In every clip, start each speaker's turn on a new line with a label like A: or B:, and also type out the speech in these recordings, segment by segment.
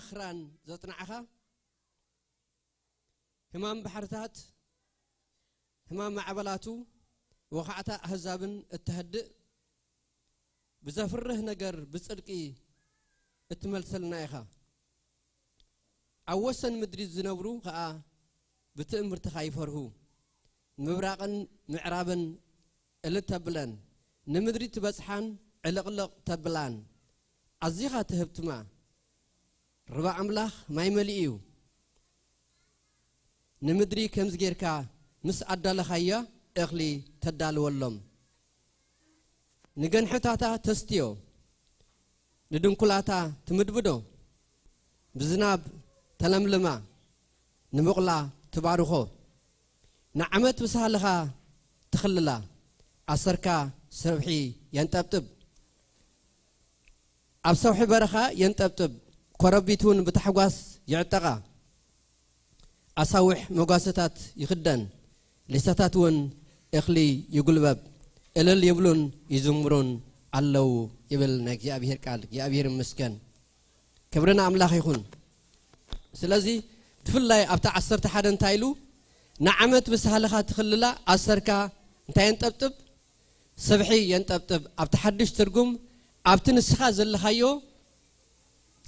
A: أخران زتنا عخا همام بحرتات همام معبلاتو وقعتا أحزابن التهدئ بزفره نجر بصدقي اتملسلنا إخا عوسن مدري الزنورو خا بتأمر تخايفره مبراقن معرابن اللي تبلان نمدري تبصحان علق تبلان عزيخا تهبتما ربع أملاخ ما يملئيو نمدري كمز غيركا مس عدال خايا اخلي تدال ولم نجن حتاتا تستيو ندنكولاتا تمدبدو بزناب تلملما نمقلا تبارخو نعمت بسهلها تخللا عصركا سربحي ينتبتب أبصوحي برخا ينتبتب كربيتون بتحقاس يعتقى أصوح مقاستات يخدن لستاتون إخلي يقلبب إلل يبلون يزمرون علو يبل نك يا أبيهر قال يا أبيهر مسكن كبرنا أملاخ يخون سلازي تفلاي أبتع عصر تحدن تايلو نعمت بسهلها تخللا عصركا انت ينتبتب سبحي ينتبتب أبتحدش ترقم أبتنسخا زلخايو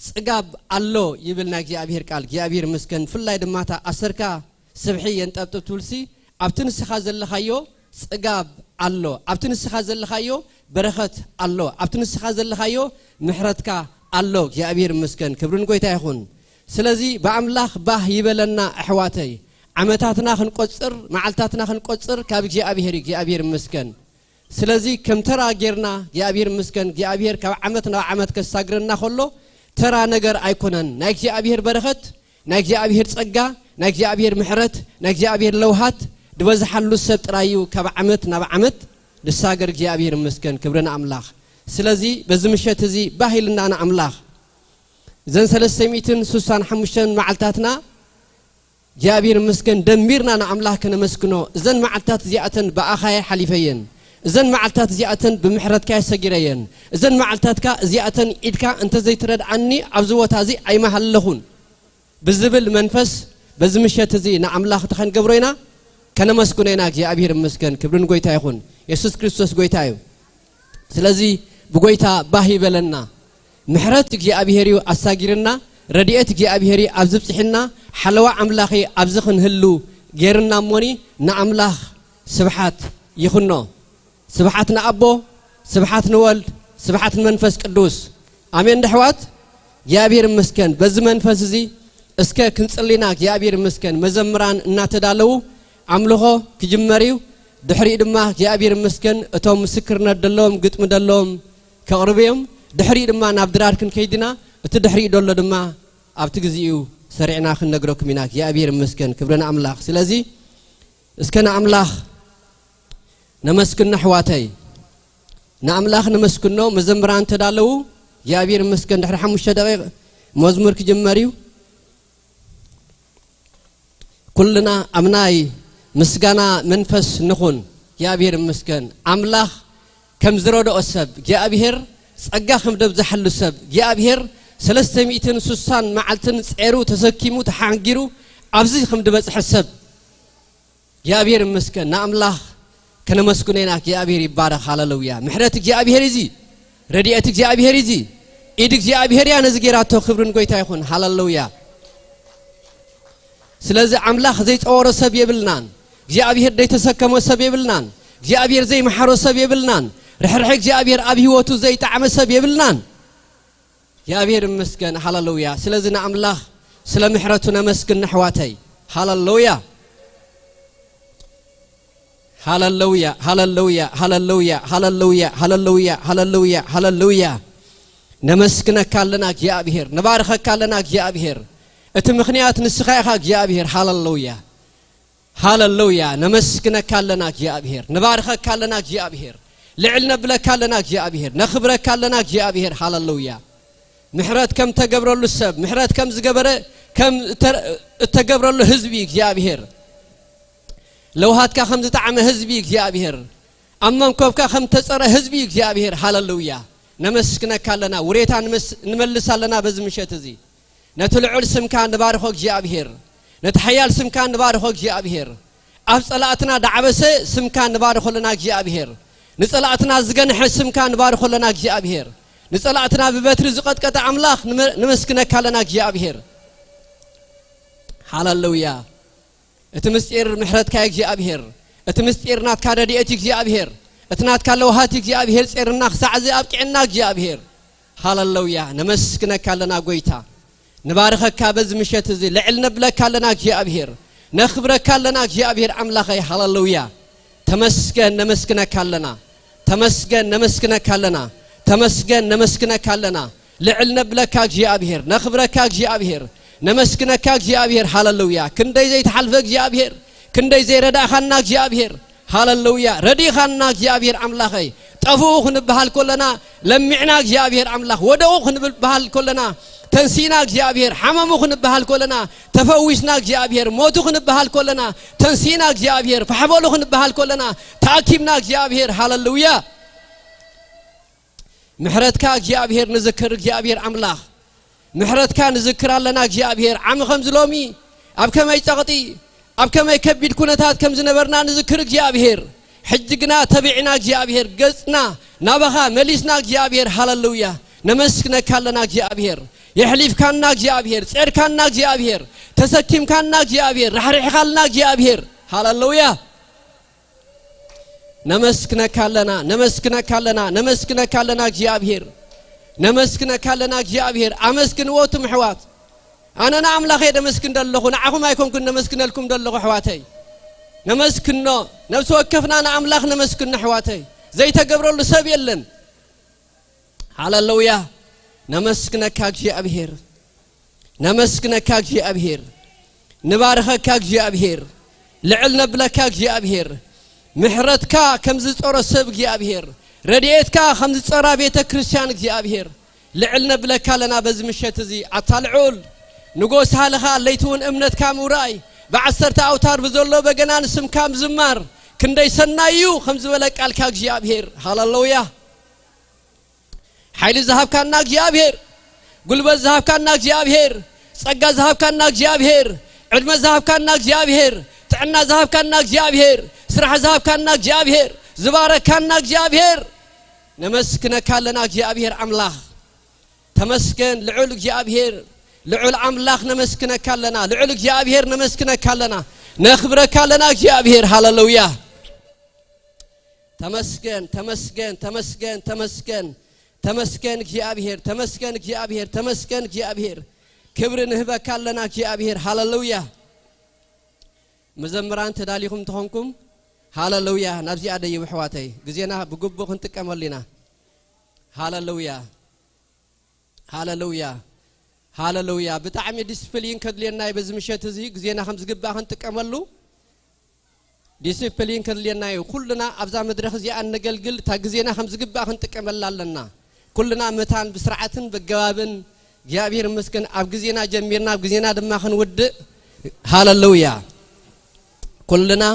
A: سقاب الله يبلناك يا أبيهر قال يا أبيهر مسكن فلاي دماتا عصركا سبحي ينتبتب تولسي أبتنسخا زلخايو سقاب الله أبتنسخا زلخايو برخت الله أبتنسخا زلخايو محرتك الله يا أبيهر مسكن كبرون قويتا يخون سلازي بعملاخ باه يبلنا أحواتي عمتاتنا خنقصر معلتاتنا خنقصر كابك يا أبيهر مسكن سلازي كم ترى غيرنا يا أبيهر مسكن يا أبيهر كعمتنا عمتك الساغرنا خلو ترى نجر أيقونن نايك يا أبيهر برخت نايك يا أبيهر صقا نايك يا أبيهر محرت نايك يا أبيهر لوهات دوز حلو السبت رايو كبعمتنا بعمت الساغر يا أبيهر مسكن كبرنا أملاخ سلازي بزمشت زي باهلنا أنا أملاخ زين 365 معلتاتنا جابير مسكن دميرنا أنا أملاح كنا مسكنو زين معلتات زياتن بأخايا حليفين زين معلتات زياتن بمحرت كاي سجرين زين معلتات كا زياتن إدكا أنت زي ترد عني عبزوة هذه أي محل لهون بالزبل منفس بزمشة زي نا أملاح تخن قبرينا كنا مسكنينا جابير مسكن كبرن قويتا يخون يسوع كريستوس قويتايو سلازي بقويتا باهي بلنا محرتك يا أبيهريو أساجرنا رديئتك يا أبيهري أبزب سحنا حلوة أملاخي أبزخن هلو غيرنا موني نأملاخ سبحات يخنو سبحاتنا أبو سبحاتنا ولد سبحاتنا منفس قدوس آمين دحوات يا أبيهر مسكن بز منفس زي اسكا كنصليناك يا أبيهر مسكن مزمران ناتدالو عملوه كجمريو دحري دما يا أبيهر مسكن اتو مسكرنا دلوم قطم دلوم كقربيهم دحري دما نابدرار كن كيدنا اتدحري دولو دما ابتغزيو سرعنا خن نغروك ميناك يا أبيهر مسكن كبرنا أملاخ سلازي اسكنا أملاخ نمسكن نحواتي نأملاخ نمسكنو مزمران تدالو يا أبيهر مسكن دحر 5 دقيقة مزمور كجمريو كلنا أمناي مسكنا منفس نخون يا أبيهر مسكن أملاخ كم زرود أسب يا أبيهر صقا خمدب زحل السب يا أبيهر 360 معلتن صيرو تسكيمو تحانجيرو أبزي خمدب حسب يا أبيهر مسكن نأملاخ كنا مسكنيناك يا أبيهر يبارك هاللويا محرتك يا أبيهر يزي رديئتك يا أبيهر يزي إيدك يا أبيهر يا نزجيراتو خبرن قويتا يخون هاللويا سلازي أملاخ زي تصور سب يبلنان يا أبيهر دي تسكمو سب يبلنان يا أبيهر زي محرو سب يبلنان رحرحك يا أبيهر أبي هوتو زي تعمل سب يبلنان يا أبيهر مسكن هاللويا سلازنا أملاخ سلام محرتنا مسكن نحواتي هاللويا هاللويا هاللويا هاللويا هاللويا هاللويا هاللويا هاللويا نمسكنك كالناك يا أبيهر نبارخك كالناك يا أبيهر اتمخنيات نسخايخك يا أبيهر هاللويا هاللويا نمسكنك كالناك يا أبيهر نبارخك كالناك يا أبيهر لعلنا بلا كالناك يا أبيهر نخبرك كالناك يا أبيهر هاللويا محرات كم تقبر له السب محرات كم زقبره كم تقبر له حزبيك يا أبيهر لو هات كا خمسة عام حزبيك يا أبيهر أما كوب كا خم تصر حزبيك يا أبيهر هاللويا نمسكنا كالنا وريتا نملس لنا بزمشة زي نتلعل سمكان نبارخوك جابهر نتحيال سمكان نبارخوك جابهر أفصلاتنا دعبسة سمكان نبارخو لنا جابهر نصلاتنا زغنح سمكان نبارخو لنا جابهر نصلاتنا ببتر زقت قطع أملاخ نمسكنك لنا جابهر هاللويا اتمسير محرتك يا جابهر اتمسير نات كاديتك جابهر اتنات كالوهاتك جابهر صيرنا سعزي ابقعنا جابهر هاللويا نمسكنك لنا غويتا نبارخك بز مشت زي لعلنا بلك لنا جابهر نخبرك لنا جابهر املاخي هاللويا تمسكن نمسكنك لنا تمسكن نمسكنك لنا تمسكن نمسكنك لنا لعلنا بلك جابهر نخبرك جابهر نمسكنك جابهر هاللويا كندي زي تحلفك جابهر كندي زي ردا خناك جابهر هاللويا ردي خناك جابهر املاخي طفوخ نبهال كلنا لمعناك جابهر املاخ ودوخ نبهال كلنا تنسيناك جابهر حمموخ نبهال كلنا تفويسناك جابهر موتوخ نبهال كلنا تنسيناك جابهر فحبولوخ نبهال كلنا تاكيمناك جابهر هاللويا محرتك جابهر نذكر جابهر املاخ محرت كان ذكر لنا جابهر عم خمس لومي اب كما يتقطي اب كما يكبد كنتات كم زنبرنا نذكر جابهر حجقنا تبعنا جابهر قصنا نبخا مليسنا جابهر هاللويا نمسكنك لنا جابهر يحلف كاننا جابهر صير كاننا جابهر تسكيم كاننا جابهر رحرح خالنا جابهر هاللويا نمسكنك لنا نمسكنك لنا نمسكنك لنا جابهر نمسكنك لنا جابهر امسكن ووتم حوات انا نعملاخ يدمسكن دلخو نعكم ايكم كن نمسكن لكم دلخو حواتي نمسكنو نفس وكفنا نعملاخ نمسكن حواتي زي تقبروا له سب يلن هاللويا نمسكنك جابهر نمسكنك جابهر نبارخك جابهر لعلنا بلك جابهر محرتك كم زصور سب جابهر رديتك خمس صرا بيت كريستيان جابهر لعلنا بلك لنا بزمشت زي عطالعول نغوس حالها ليتون امنتك موراي بعسرت اوتار بزولو بغنان سمكام زمار كندي سنايو خمس بلك قالك جابهر هاللويا حيل ذهب كان جابهر قلبت ذهب كان جابهر صقا ذهب كان جابهر علم ذهب كان جابهر تعنا ذهب كان جابهر سرح ذهب كان جابهر زبارك كان جابهر نمسكنك لنا جابهر املاخ تمسكن لعلك جابهر لعل املاخ نمسكنك لنا لعلك جابهر نمسكنك لنا نخبرك لنا جابهر هاللويا تمسكن تمسكن تمسكن تمسكن تمسكن جابهر تمسكن جابهر تمسكن جابهر كبر نهبك لنا جابهر هاللويا مزمران تداليكم تخونكم هاللويا نبزي عدي وحواتي جزينا بقبو كنت كملنا هاللويا هاللويا هاللويا بتعمي ديسبلين كدلينا بزمشت زي جزينا خمس قبا كنت كملو ديسبلين كدلينا كلنا أبزا مدرخ زي أن نقلقل تجزينا خمس قبا كنت كمل لنا كلنا متان بسرعة بجوابن جابير مسكن أبجزينا جميرنا أبجزينا دماغن ود هاللويا كلنا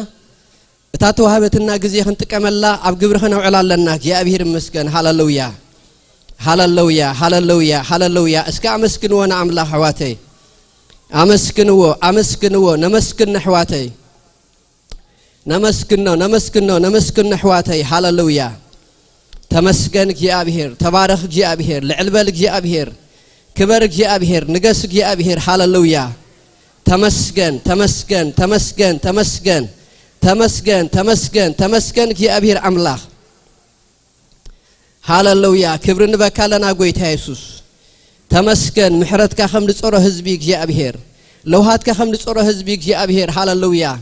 A: تاتو هابتنا جزي خنت كملا أبجبرخنا وعلى لنا جابير مسكن هاللويا هاللويا هاللويا هاللويا اسكا مسكن وانا عملا حواتي امسكنو نمسكن حواتي نمسكن حواتي هاللويا تمسكن جابير تبارك جابير لعلبل جابير كبرك جابير نقص جابير هاللويا تمسكن تمسكن تمسكن تمسكن تمسكن تمسكن تمسكن جابير املاح هاللويا كبرن بكالنا قويت يسوس تمسكن محرتك خمد صوره حزبك جابير لوهاتك خمد صوره حزبك جابير هاللويا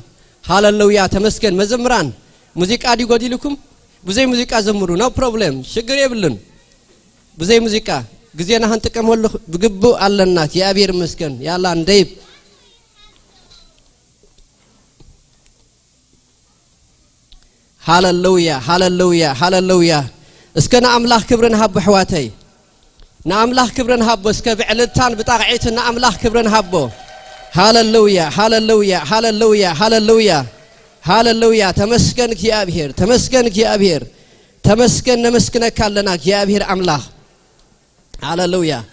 A: هاللويا تمسكن مزمران موسيقى دي غودي لكم بزي موسيقى زمرو نو بروبلم شغر يبلن بزي موسيقى غزينا هنتقمول بغبو علنا جابير مسكن يالا نديب هاللويا هاللويا هاللويا اسكنا املاح كبرن هب حواتي ناملاح كبرن هب اسك بعلتان بطاقعيتنا املاح كبرن هبو هاللويا هاللويا هاللويا هاللويا هاللويا تمسكن جابير تمسكن جابير تمسكن نمسكنك لنا جابير املاح هاللويا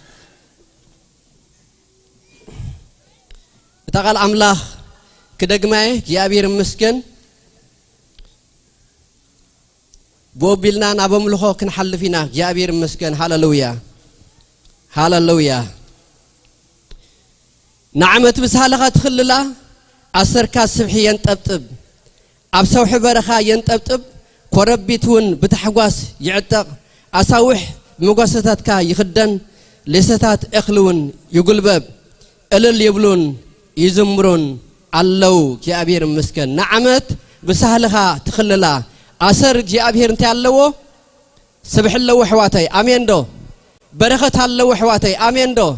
A: تقال أملاخ كدقماي جابير مسكن بوبيلنا نابم لخو كنحل فينا جابير مسكن هاللويا هاللويا نعمت بسهالها تخللا أسركا سبحي ينطبطب أبسوح برخا ينطبطب كوربيتون بتحقواس يعتق أساوح مقاستات كا يخدن لستات اخلون يقلبب ألل يبلون يزمرون اللو جابير مسكن نعمت بسهلها تخللا أسر جابير انت اللو سبح اللو حواتي آمين دو برخت اللو حواتي آمين دو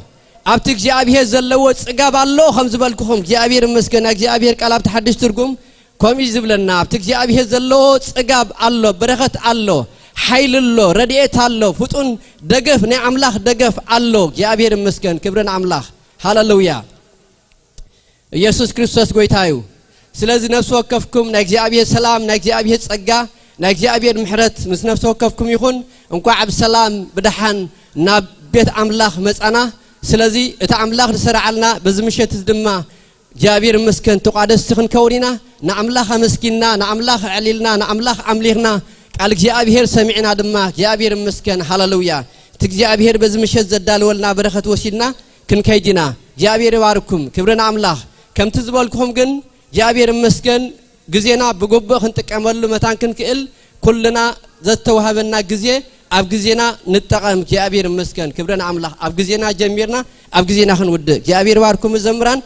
A: أبتك جابير زلو تسقاب اللو خمس بالكم جابير مسكن جابير قال تحدث ترقم كم يزبلنا أبتك جابير زلو تسقاب اللو برخت اللو حيل الله رديت الله فتون دقف نعم الله دقف الله جابير مسكن كبرنا عملاخ هاللويا يسوع كريستوس قويتايو سلازي نفس وقفكم نجي أبي سلام نجي أبي تسقى نجي أبي محرت مس نفس وقفكم يكون انكو عب سلام بدحن ناب بيت عملاخ مسأنا سلازي اتعملاخ سرعلنا بزمشة الدماء جابير مسكن تقادس تخن كورينا نعملاخ مسكيننا نعملاخ عليلنا نعملاخ عمليرنا قال جابير سمعنا دما جابير مسكن هاللويا تجابير بزمشة زدال ولنا برخت وشيدنا كن كيدنا جابير واركم كبرنا عملاخ كم تزبالكم جن جابير مسكن جزينا بجوبة خنتك عملوا متان كن كل كلنا زتوها بنا جزية أب جزينا نتقام جابير مسكن كبرنا عملاخ أب جزينا جميرنا أب جزينا خنود جابير واركم الزمران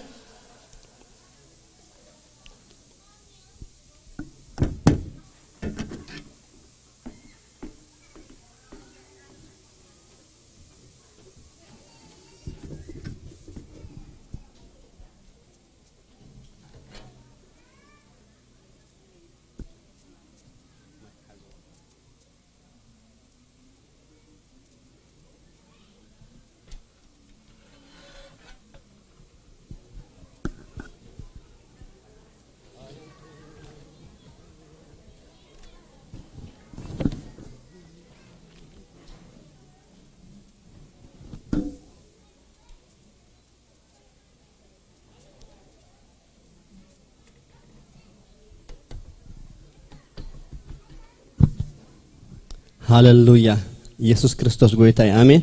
B: هاللويا يسوع كريستوس قويتاي آمين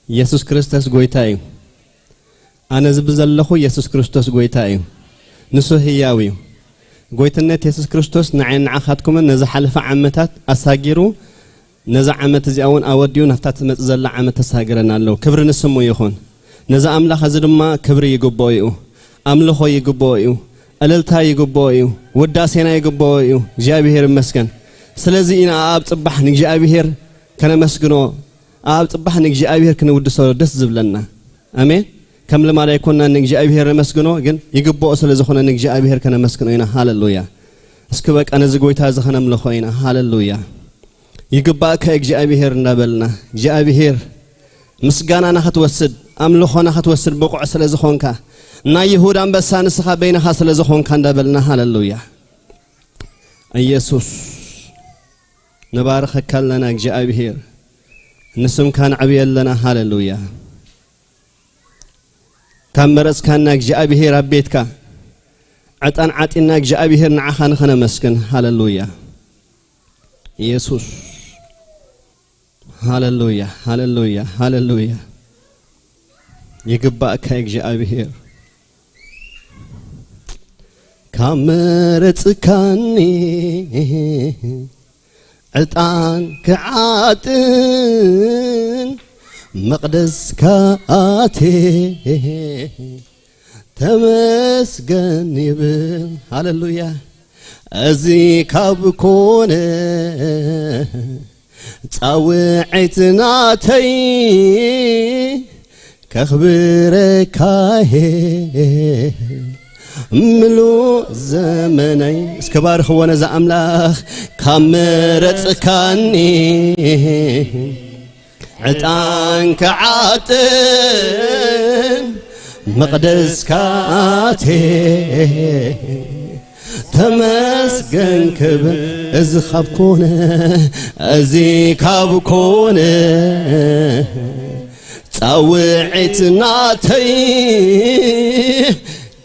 B: يسوع كريستوس قويتاي أنا زبزلخو يسوع كريستوس قويتاي نسو هياوي قويتنا يسوع كريستوس نعين عخاتكم نزح حلف عمتات أساجرو نزع عمت زياون أوديو نفتات متزلع عمت أساجرنا له كبر نسمو يخون نزع أملاخ زدما كبر يجبويو أملخو يجبويو أللتا يجبويو وداسينا يجبويو جابير مسكن سلازي إنا أب صبح نجي أبيهر كان مسكنو أب صبح نجي أبيهر كنا ود صار دس زبلنا أمين كم لما لا يكوننا نجي أبيهر مسكنو جن يجبوا أصل زخنا نجي أبيهر كنا مسكنو هنا هاللويا اسكبك أنا زقويت هذا خنا ملخوينا هاللويا يجبا كيجي أبيهر نبلنا جي أبيهر مسجانا نخت وسد أملخنا خت وسد بقع أصل زخونك نا يهودا بس نسخة بين حصل زخونك نبلنا هاللويا يسوع نبارك لنا جابير نسم كان عبي لنا هاللويا كان مرس كان جابير بيتك عطان عطينا جابير نعخان خنا مسكن هاللويا يسوع هاللويا هاللويا هاللويا يقبأك جابير كان مرس كاني عطان كعاتن مقدس كاتي تمسكن يبل هاللويا أزي كابكون تعوعتناتي كخبركاي ملو زمني اسكبار خوانا زا أملاخ كامرت كاني عطان كعاتن مقدس كاتي تمسكن كبن از خابكونه ازي كابكونه تعوعتناتي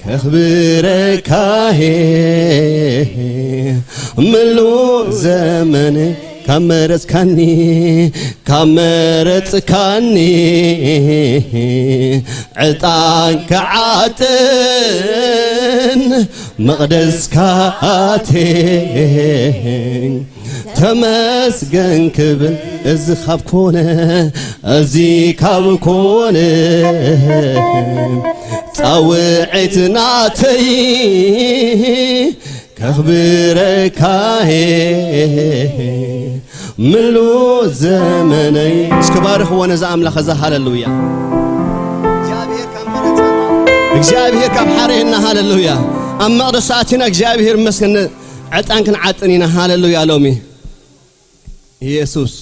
B: كخبرك ملو زمني كامرت كاني عطان كعاتن مقدس كاتي تمسجن كبن از خاب كونه ازي كاب كونه صوعتنا تي كخبرك ملو زمني اسكبارخ وانا زعم لخذا هاللويا እግዚአብሔር ካብ ሓሬና ሃሌሉያ ኣብ መቅደሳትና እግዚአብሔር መስገን ዕጣን ክንዓጥኒና ሃሌሉያ ሎሚ ኢየሱስ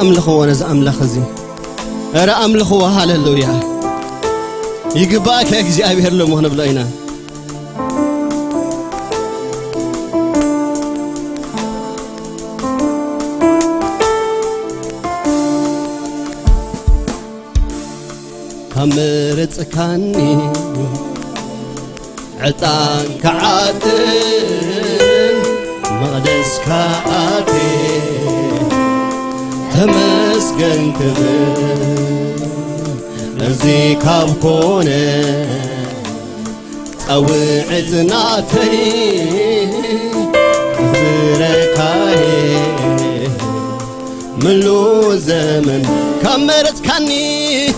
B: أملخوا وأنا أملخ زي أرى أملخوا هاللويا يقباك لك زي أبي هرلو مهنا بلاينا همرت كاني عطان كعاتن مقدس كاتي تمسجن كبر ازي كاب كونه صوعتنا تي بركاي ملو زمن كمرت كاني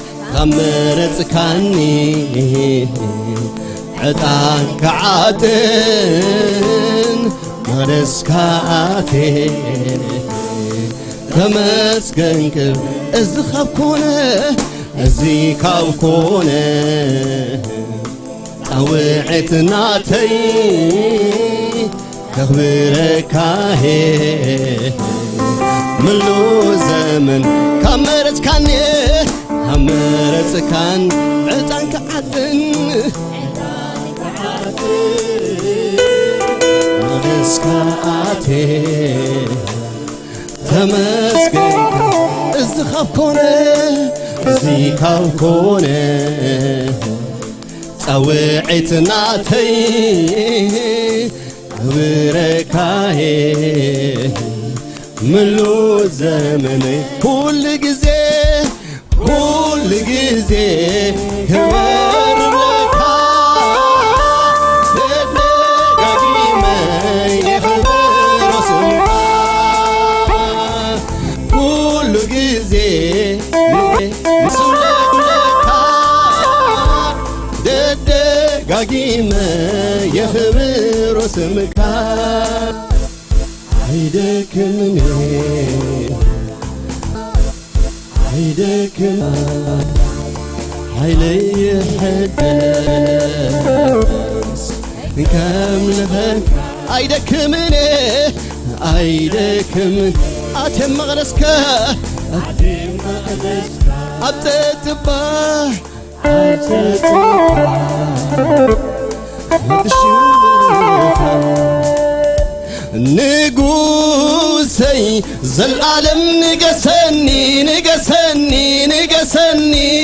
B: عطان كعاتن مرسكاتي تمسجن كبر ازي خاب كونه ازي كاب كونه صوعتنا تي كخبرك ملو زمن كمرت كاني عطان كعدن مرسكاتي تمسكن ازي خاب كونه ازي كاب كونه صوعتنا تي بركاي ملو زمني كل جزي كبر لك دقيمة يخبر اسمك كل جزي مسولك لك دقيمة يخبر اسمك عيدك علي حدث كاملك عيدك من أتم مغرسك أبتتبا نقوسي زالعالم نقسني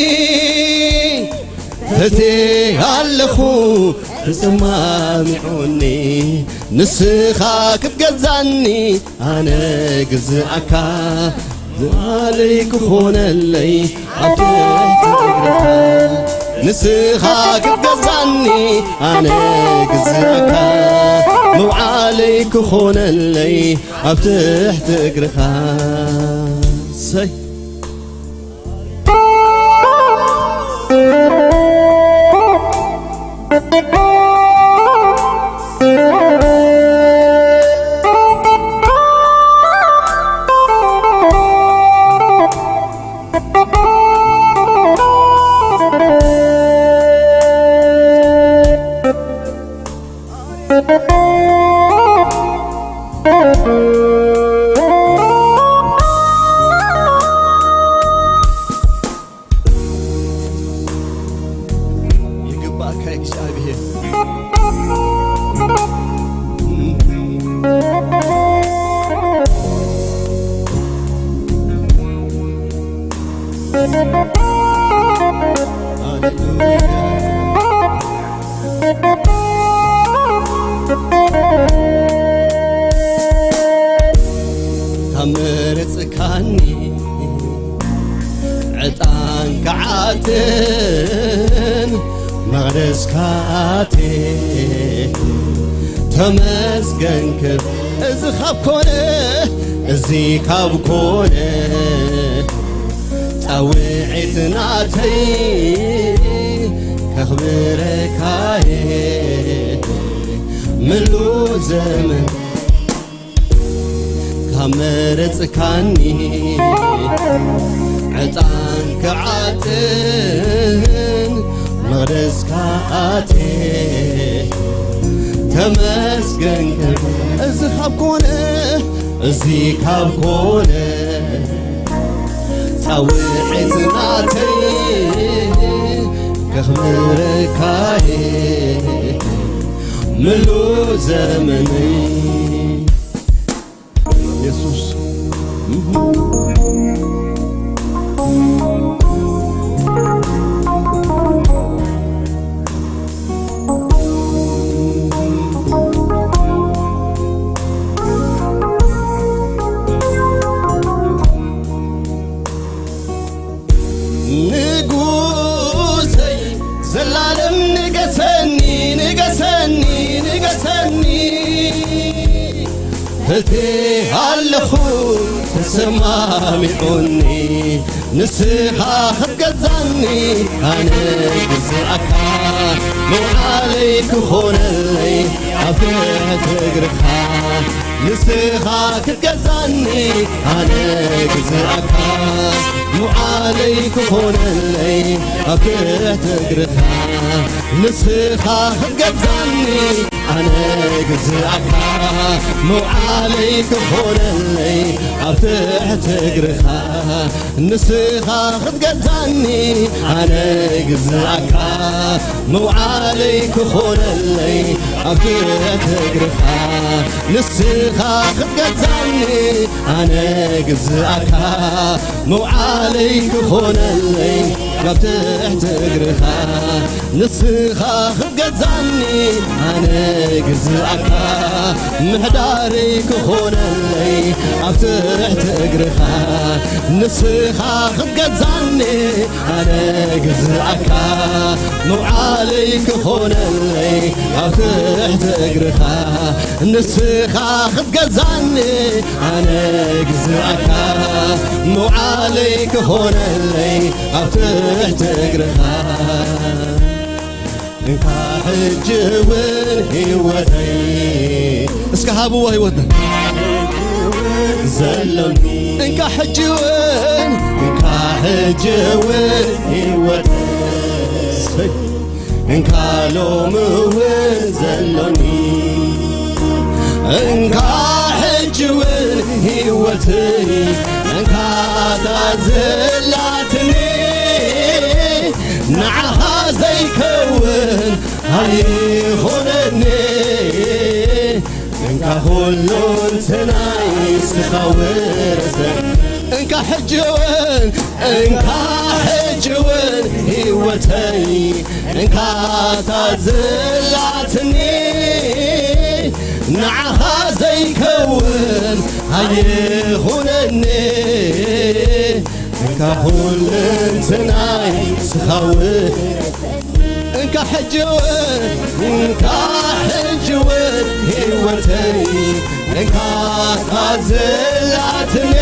B: فتي هالخو تسمعوني نسخاك بقزاني أنا قزعك عليك خون اللي عطيت نسخاك بقزاني أنا قزعك مو عليك خون اللي عفتحت اقرخا سي እግዚአብሔር تمرጽካኒ ዕጣን ከዓትን መቕደስካቴ ተመስገንክ እዚ ካብ ኮነ እዚ ካብ ኮነ ጣውዒት ናተይ ከኽብረካየ ምሉ ዘመን ካመረጽካኒ ዕጣን ከዓትን መቕደስካቴ ተመስገንክ እዚ ካብ ኮነ እዚ ካብ ኮነ ጣውዒት ናተይ ከኽብረካየ ምሉ ዘመነይ ኢየሱስ ንጉሰይ ዘላለም ንገሰኒ ንገሰኒ ንገሰኒ እቴ ኣለኹ ተሰማሚዑኒ ንስኻ ክትገዛኒ ኣነ ግዝኣካ መውዓለይ ክኾነለይ ኣብ ትሕቲ እግርኻ ንስኻ ክትገዛኒ ኣነ ግዝኣካ መውዓለይ ክኾነለይ ኣብ ትሕቲ እግርኻ ንስኻ ክትገዛኒ ኣነ ግዝኣካ መውዓለይ ክኾነለይ ኣብ ትሕቲ እግርኻ ንስኻ ክትገዛኒ ኣነ ግዝኣካ መውዓለይ ክኾነለይ ኣብ ትሕቲ እግርኻ ንስኻ ክትገዛኒ ኣነ ግዝኣካ መውዓለይ ክኾነለይ ኣብ ትሕቲ እግርኻ ንስኻ ክትገዛኒ ኣነ ግዝኣካ ምሕዳረይ ክኾነለይ ኣብ ትሕቲ እግርኻ ንስኻ ክትገዛኒ ኣነ ግዝኣካ መውዓለይ ክኾነለይ ኣብ ትሕቲ እግርኻ ንስኻ ክትገዛኒ ኣነ ግዝኣካ መውዓለይ ክኾነለይ ኣብ ትሕቲ እግርኻ እንካ ሕጂ እውን ህይወተይ እስከ ሃብዎ ህይወትና ዘሎኒ እንካ ሕጂ እውን ህይወተይ እንካ ሎሚ እውን ዘሎኒ እንካ ሕጂ እውን ህይወተይ እንካ ታዘላትኒ ንዓኻ ዘይከውን ኣይኾነኒ እንካ ኩሉ እንትናይ ንስኻ ወረሰን እንካ ሕጂ እውን ህይወተይ እንካ ታዘላትኒ ንዓኻ ዘይከውን ኣይኾነኒ እንካ ኩሉ እንትናይ ንስኻ እንካ ሕጂ እውን ህይወተይ እንካ ታዘላትኒ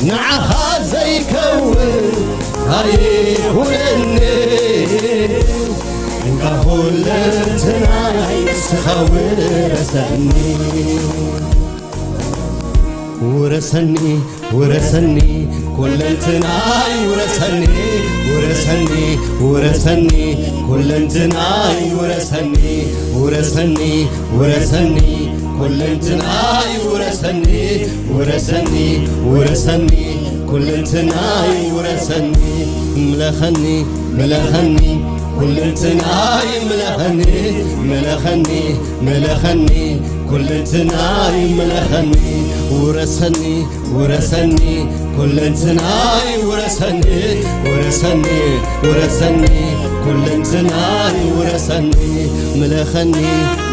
B: ንዓኻ ዘይከውን ኣይኹነኒ እንካ ኩሉ እንትናይ ንስኻ ወረሰኒ ورسني ورسني كل انتناي ورسني ورسني ورسني كل انتناي ورسني ورسني ورسني كل انتناي ورسني ورسني ورسني كل انتناي ورسني ملخني ملخني كل انتناي ملخني ملخني ملخني كل انتناي ملخني ورسني ورسني كل انتناي ورسني ورسني ورسني كل انتناي ورسني ملخني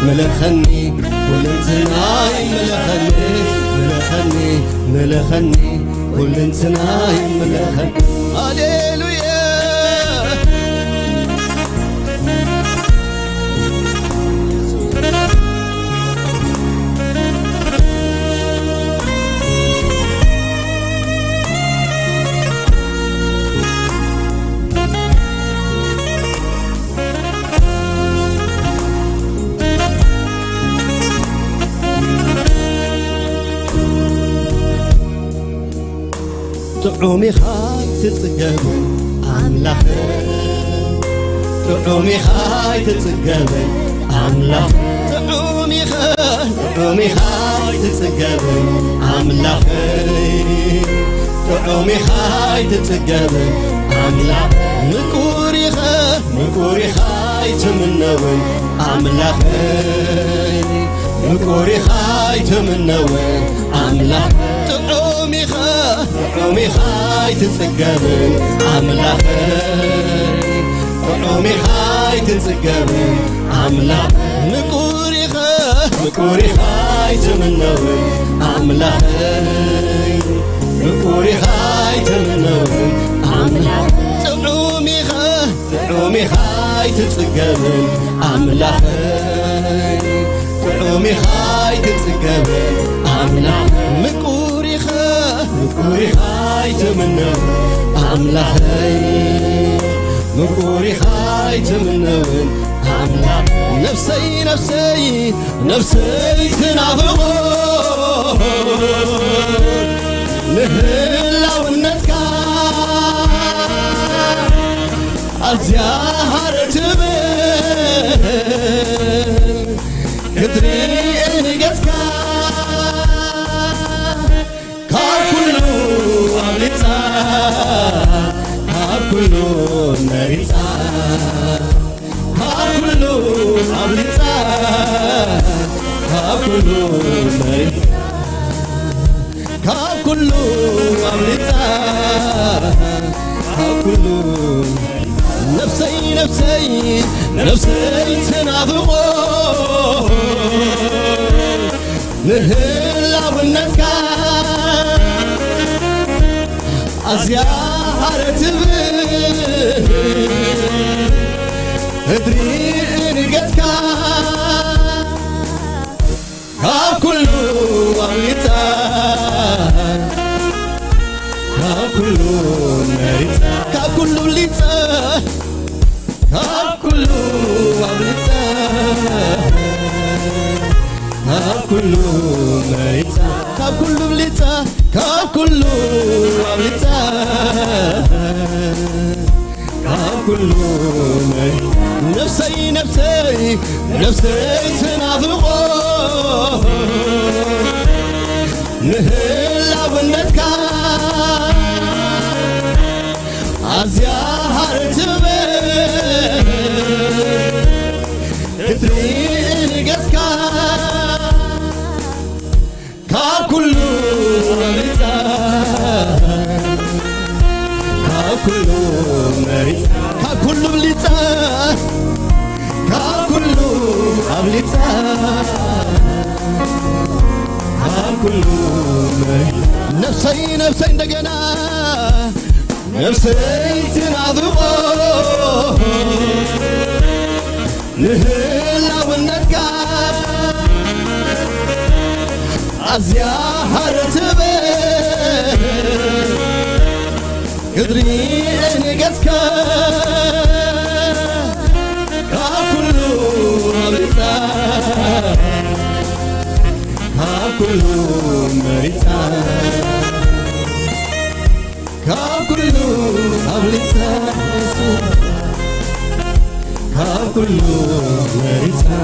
B: ملخني كل انتناي ملخني ملخني ملخني كل انتناي ملخني هاليلويا طعومي خاي تتقبل أملاخ طعومي خاي تتقبل أملاخ طعومي خاي تتقبل أملاخ طعومي خاي تتقبل أملاخ مكوري خاي تمنوي أملاخ مكوري خاي تمنوي أملاخ طعومي خاي تتقبل أملاخي طعومي خاي تتقبل أملاخ مكوري خاي تمنوي أملاخي مكوري خاي تمنوي أملاخ طعومي خاي تتقبل أملاخي طعومي خاي تتقبل أملاخ مكوري خاي تمنوي أملاخي مكوري خاي تمنوي أملاخ نفسي تنافقو نهلا ونتكا أزيار تبن كدري إنجزكا كله نريتا كله أبليتا كله نريتا كله أبليتا كله نفسي تنافقو نهلا ونتكا أزيار تبن ادري انقذك كله أميتا كله مريتا كله ليتا كله أميتا كله مريتا كله ليتا كله أميتا كله نفسي تنافقو نهلا ونتكا أزيار تبن كدري إنقذكا كله مريتا كله مريتا كله بليتا كله أبليتا كله مريتا نفسي እንደገና نفسي تنافقو نهلا ونتكا أزيار تبن قدري انقذك كله أبليتا كله مريتا كله أبليتا كله مريتا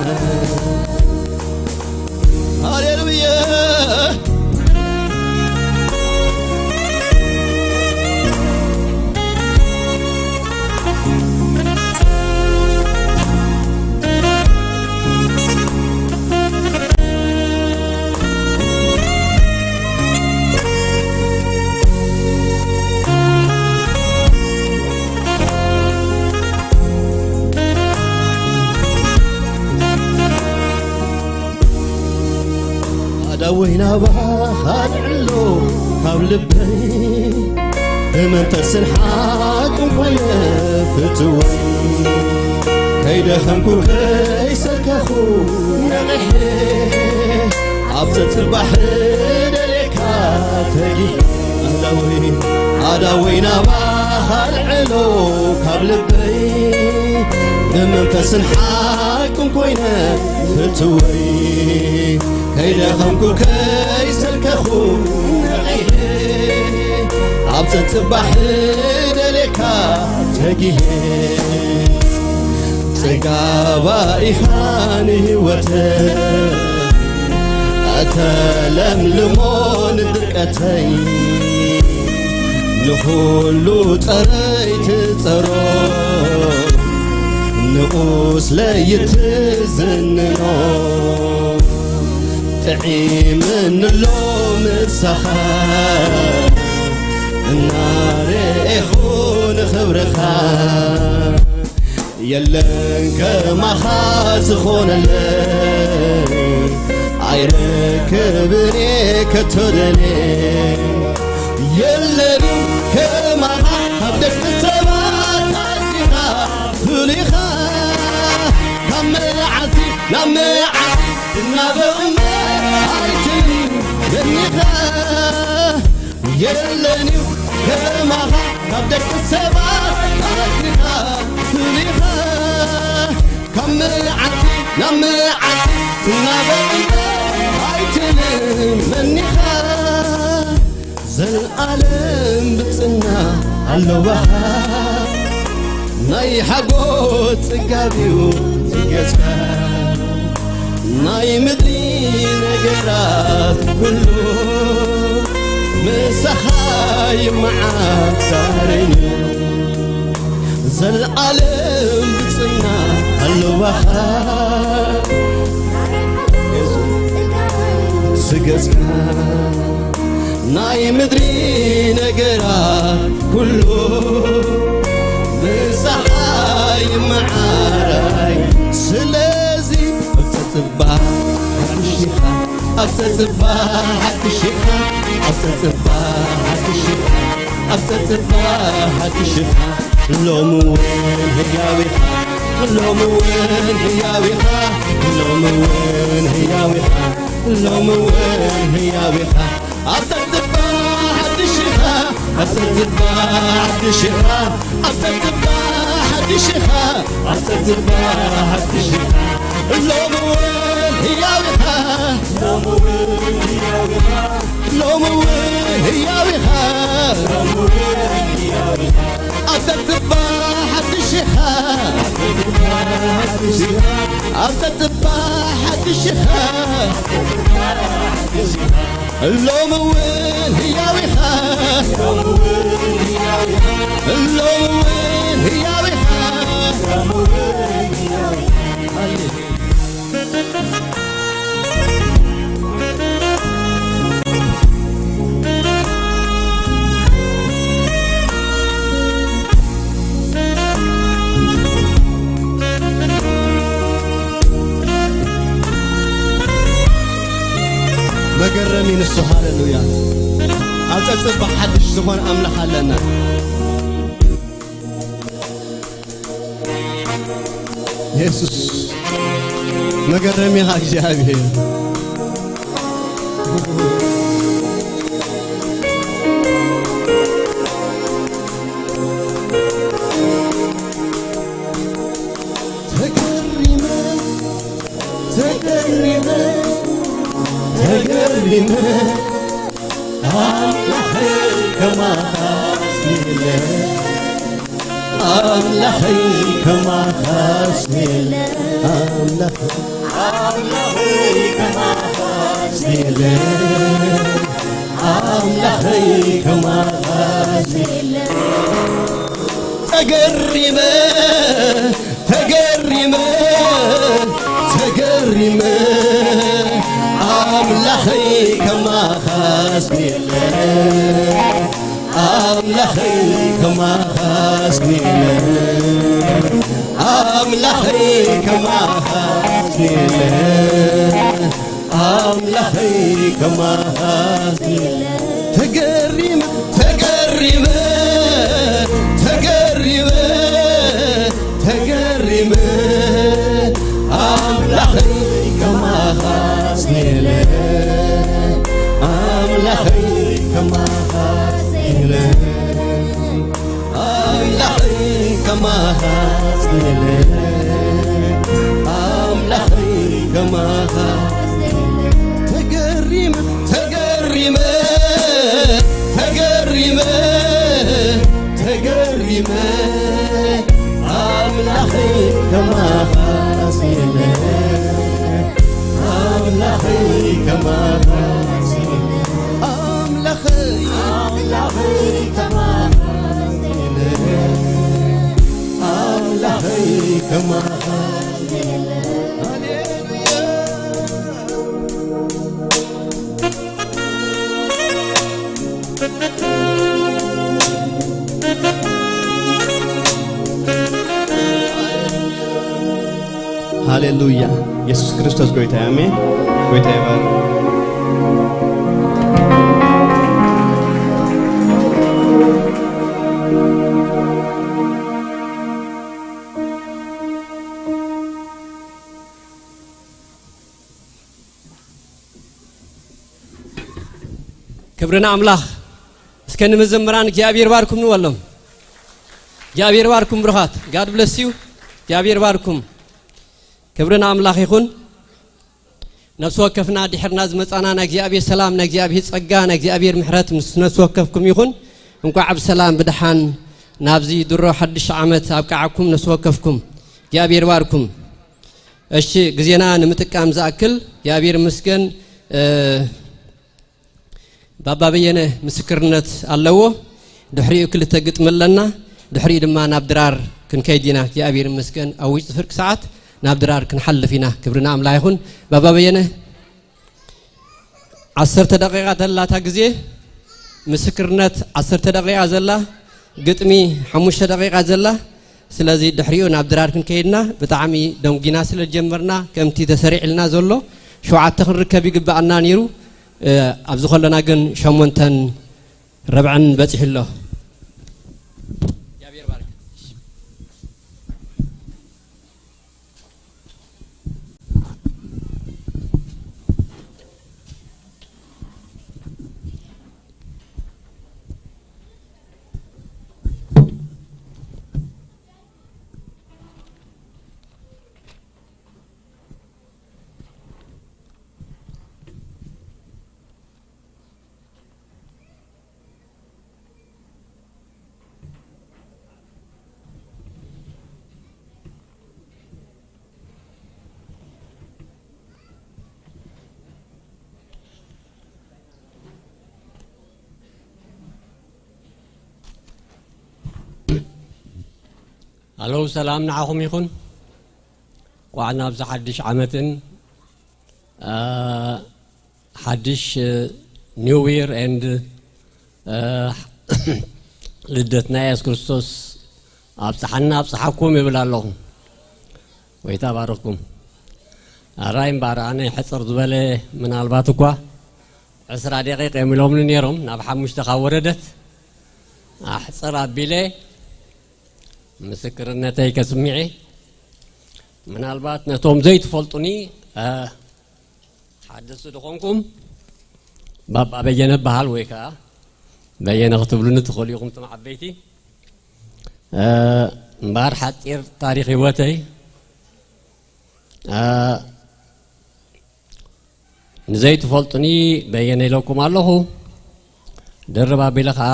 B: هاليلويا وين بخال علو قبل بي من تسنحات ويا فتوي هيدا خنكو كيسكخو نغيه عبزت البحر دليكا تجي أداوي نباخ العلو قبل بي بمنفس حاكم كوينة فتوي هيدا خمكو كيس الكخو نغيه عبزت البحر دليكا تجي سقابا إخاني وتر أتلم لمون درقتي نخلو تريت ترو نقوس ليتزننو تعيم اللوم السخاء النار إخون خبرخا يلن كما خاص خون اللي عيرك بريك تدلي يلن كما هبدك السماء تاسيها فليخا نمعتي النبأ عيتي ينيخا يلن كما هبدك السماء تاسيها فليخا نمعتي النبأ منيخا زل عالم بتصنا علو بحا ناي حقو تقابيو تقسكا ناي مدري نقرات كله مسخاي معاك ساريني زل عالم بتصنا علو بحا سقسكا ناي مدري نقرات كله مسحاي معاراي سلازي أفتتباح حد الشيخة أفتتباح حد الشيخة أفتتباح حد الشيخة لوم وين هي ويخا لوم وين هي ويخا لوم وين هي ويخا لوم وين هي ويخا أفتتباح حد الشيخة أفتتباح حد الشيخة أفتتباح حد الشيخة أفتتباح حد الشيخة لوم وين هي ويخا لوم وين هي ويخا لوم وين هي ويخا لوم وين هي ويخا أفتتباح حد الشيخة أفتتباح حد الشيخة اللوم وين هي ويخا اللوم وين هي ويخا مقرمي نسو هاللويا أتصب حدش زخون أملح لنا يسوس مقرمي هاك جابي تقربنا أملحي كما خاصني لك أملحي كما خاصني لك أملحي كما خاصني لك أملحي كما خاصني لك تقربنا أملحي كما خاصني لك أملحي كما خاصني لك أملحي كما خاصني لك أملاخي كما تقريم تقريم تقريم تقريم أملاخي كما خاسني أملاخي كما خاسني أملاخي كما خاسني أملاخي كما خاسني تقريم تقريم تقريم تقريم أملاخي كما خاسني أملاخي كما خاسني أملاخي كما أملاخي كما ሃሌሉያ ኢየሱስ ክርስቶስ ጌታ አሜን ጌታ ይባርክ
A: ክብርና አምላክ እስከነ መዘምራን እግዚአብሔር ባርኩም ነው ወለም እግዚአብሔር ባርኩም ብርኻት God bless you እግዚአብሔር ባርኩም ክብርና አምላክ ይሁን ነፍስ ወከፍና ድሕርና ዝመጻናና እግዚአብሔር ሰላምና እግዚአብሔር ጸጋና እግዚአብሔር ምሕረት ነፍስ ወከፍኩም ይሁን እንኳን ዓብ ሰላም ብድሓን ናብዚ ድሮ ሓድሽ ዓመት አብቃዓኩም ነፍስ ወከፍኩም እግዚአብሔር ባርኩም እሺ ግዜና ንምጥቃም ዝኣክል እግዚአብሔር መስገን ባባ በየነ ምስክርነት አለዎ ድሕሪኡ ክልተ ግጥምለና ድሕሪኡ ድማ ናብ ድራር ክንከይዲና እግዚአብሔር መስገን አውጅ ፍርቅ ሰዓት ናብ ድራር ክንሐልፊና ክብርና አምላክ ይሁን ባባ በየነ 10 ደቂቃ ተላታ ግዜ ምስክርነት 10 ደቂቃ ዘላ ግጥሚ 5 ደቂቃ ዘላ ስለዚ ድሕሪኡ ናብ ድራር ክንከይድና ብጣዕሚ ደንጊና ስለጀመርና ከምቲ ተሰሪዕልና ዘሎ 7 ክንርከብ ይግባአና ነይሩ ኣብዚ ኸለና ግን 8 ረብዕን በጽሕሎ እግዚአብሔር ባርክ هلو سلام نعاكم يكون وعنا بز حدش عامتن حدش نيو يير اند لدتنا يا كريستوس ابصحنا ابصحكم يبلا لهم ويتبارككم رايم باراني حصر زبله من الباتكوا 10 دقيقه يملهم نيرهم ناب حمش تخوردت احصر ابيله مسكرنتي كسمعي من البات نتوم زيت فلطني حدث دخونكم بابا بينا بحال ويكا بينا اختبلون تخليكم تمع بيتي مبار حتير تاريخ هواتي زيت فلطني بينا لكم الله دربا بلخا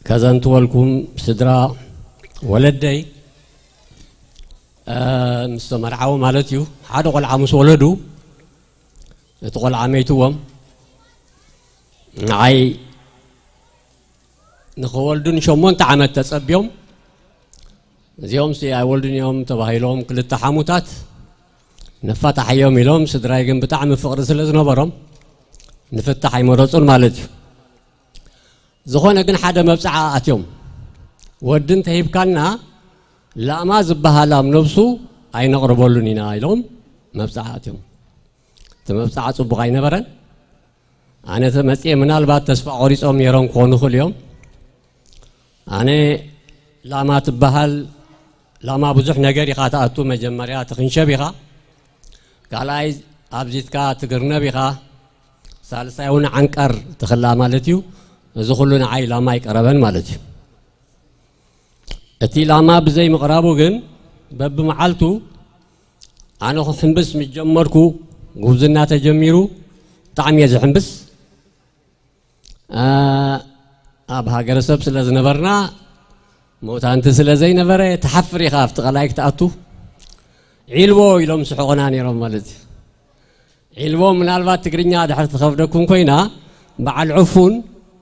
A: كذا تولكم سدرا ولدي مستمرعو مالتيو حدا قول عمس ولدو تقول عميتوهم عي نخولدن شمون تعمد تسبيهم زيهم سي ولدن يوم تباهيلهم كل التحامتات نفتح يوم يلوم سدراي جنب بتاعم فقر سلزنا برام نفتح يمرصون مالتيو زخونا كن حدا مبصعة أتيوم ودن تهيب كنا لا ما زبها لام نفسه أي نقربوا لنا إلهم
C: مبصعاتهم تمبصع صبغاي نبرن أنا تمسي من البات تسفع عريسهم يرون كونوا كل يوم أنا لما تبهل لما بزح نجاري خاطأتو مجمريات خنشبيخا قال عايز أبزيت كا تقرنا بيخا سالسا يونا عنكر تخلى مالتيو زخلونا عاي لما يقربن مالتيو اتي لما بزي مقرابو جن بب معالتو أنا خو حنبس متجمركو جوزنا تجميرو طعم يزح حنبس أبها جرسب سلز نبرنا موت أنت سلزي نبرة تحفري خاف تغلايك تأتو علوو يلوم سحقناني رم مالتي علوو من البات تقريني هذا حرت خفدكم كوينا بعد عفون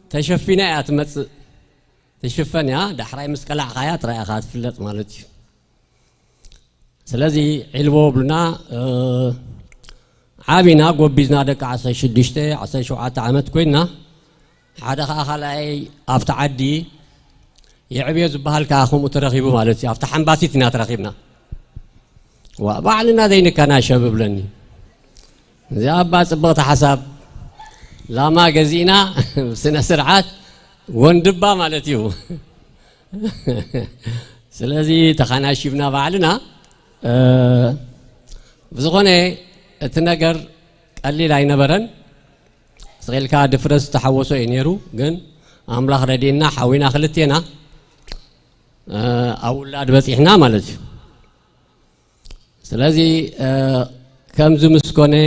C: تشفينا أتمت تشفني ده حراي مسكلا حياة رأي أخذ فلت مالتي سلزي علوو بلنا عابنا قو بيزنا دك عسى شدشته عسى شو عمت كوينا حدا خلاي أفتعدي يعبي زبال كأخو مترقبو مالتي أفتح حنباسيتنا ترقبنا وبعلنا ذينك أنا شباب لني زي أباس بغت حساب لا ما جزينا سنة سرعات وندبا مالتيو سلازي تخانا شفنا بعلنا بزغوني التنقر قال لي لاي نبرن صغير كا دفرس تحوسو ينيرو جن أملاخ ردينا حوينا خلتينا أولاد بس إحنا مالتيو سلازي كم زمسكوني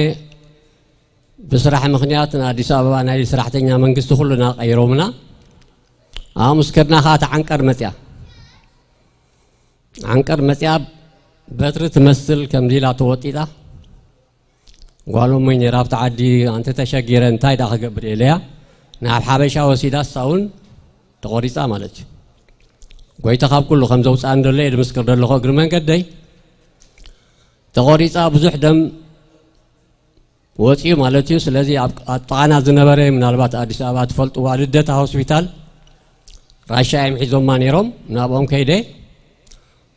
C: بصراحة مخنياتنا أديس أبابا نادي صراحتنا من قصة كلنا غيرومنا مسكرنا خات عنكر متيا عنكر متيا بتر تمثل كم دي لا توتي ده قالوا من يراب تعدي أنت تشجير أنت إذا خبر إليها نعم حبيشة وسيدة ساون تقوليس عملت قوي تخاب كله 95 دولار مسكر دلوا خاطر من قدي تقوليس أبزح دم وتي مالتي سلازي أطعنا زنبرة من البات أديس أبات فلت والدة هوسبيتال راشا يمحيزون ما نيرم نابهم كيده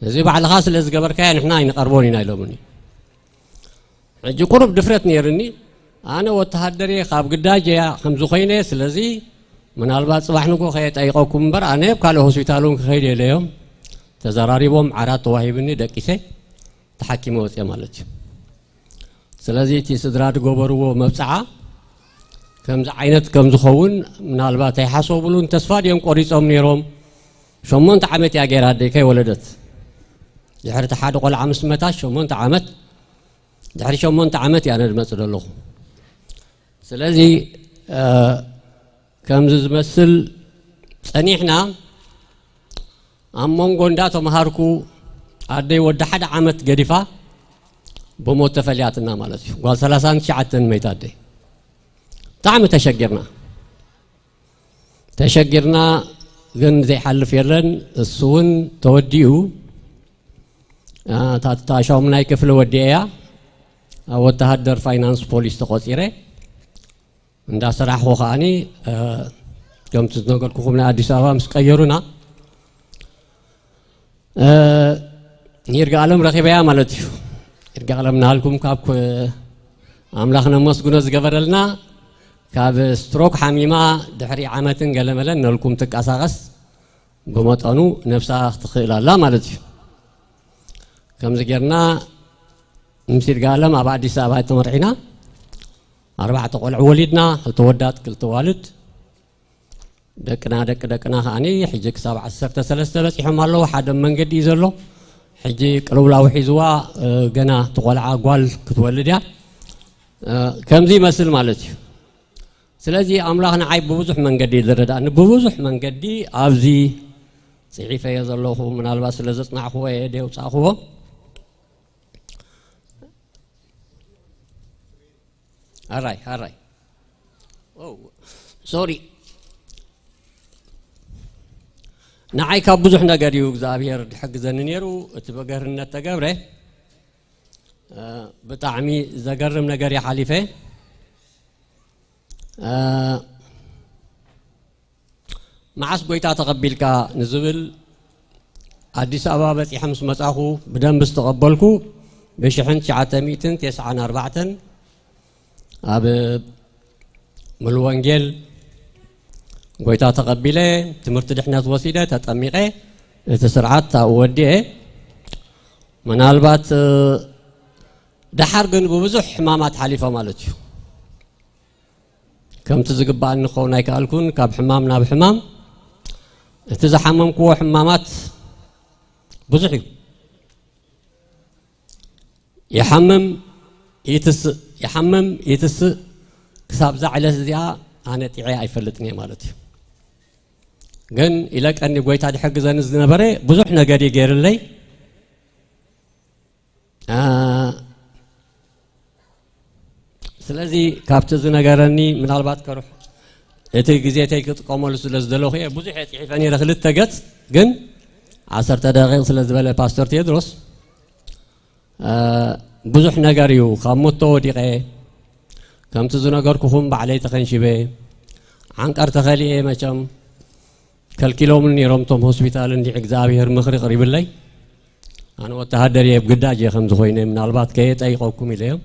C: زي بعد الخاص اللي زقبر كان إحنا ينقربوني نايلومني عندي قرب دفرت نيرني أنا وتهدري خاب قداج يا خمسة خينة سلازي من البات صباح نقول خيط أيقاكم بر أنا بقاله هوسبيتالون خير اليوم تزراري بوم عرات واهبني دكيسة تحكي موت يا مالتي سلازي تيسدرات جوبرو مبسعة كم عينت كم زخون من البات يحاسبون تسفاد يوم قريص أم نيرهم شو من تعمت يا جيراد ديكي ولدت جحرت حاد قول عمس متى شو من تعمت جحري شو من تعمت يعني المسألة له سلازي كم زمسل سنيحنا أمم قنداتهم هاركو عدي ود حد عمت قريفة بموت تفلياتنا مالتي قال 3 ساعات ميتادي طعم تشجرنا جن زي حل فيرن السون توديو تاشاو مناي كفل وديا أو تهدر فاينانس بوليس تقصيره عند صراحة وخاني كم تزنقل كوخمنا أديس أبا مسكيرونا يرجع لهم رقيبيا مالتيو يرجع لهم نالكم كاب أملاخنا مسجونس جبرلنا كاب ستروك حميمة دحري عامتن قلملا نالكم تكاساغس قمت أنو نفسها تخيل لا مالتيو كم زجرنا نمسير قالهم أبعد سابات مرحنا 4 قول ولدنا التودات كل توالد دكنا خاني حجك 7 بس يحمل الله حد من قد يزله حجي قلوب لا وحيزوا جنا تقول عقال كتولدها كم زي مثل مالتي سلازي أملاخنا عيب بوزح من قد يزرد أن بوزح من قد أبزي صحيفة يزله من الباس لزت نعخوه يديه وصاخوه هراي أوه سوري نعي كابوزح نقريو زابير حق زنيرو تبقرنا تقبره بطعمي زقرم نقري حليفه معس بويتا تقبلك نزبل أديس أبابة يحمس مساخو بدن بستقبلكو بشحن 994 أب ملوانجيل قويتا تقبله تمرت دحنا وسيلة تطميقه تسرعات توديه من البات دحر جن بوزح حمامات حليفة مالتيو كم تزقبان نخونا يكالكون كاب حمامنا بحمام تزحمم كو حمامات بزحي يحمم يتس كساب زعلة زيا أنا تعي أيفلتني مالتي جن إلك أني قويت هذا حق زين الزنبرة بزحنا قاري غير اللي سلازي كابت زنقرني من البات كروح إتى جزيتي كتقامل سلاز دلوخية بزح يعيفني رخلت تجت جن 10 دقائق سلاز بلا باستور تيدرس بزح نقاريو خموتو دقيقة كم تزنقر كفوم بعلي تخنشبه عنك أرتخلي ما كم كل كيلو مني رمتهم هوسبيتال عندي عقزابي هرمخري قريب اللي أنا وتهدر يبقداجي خمس خويني من البات كيت أي قوكم إليهم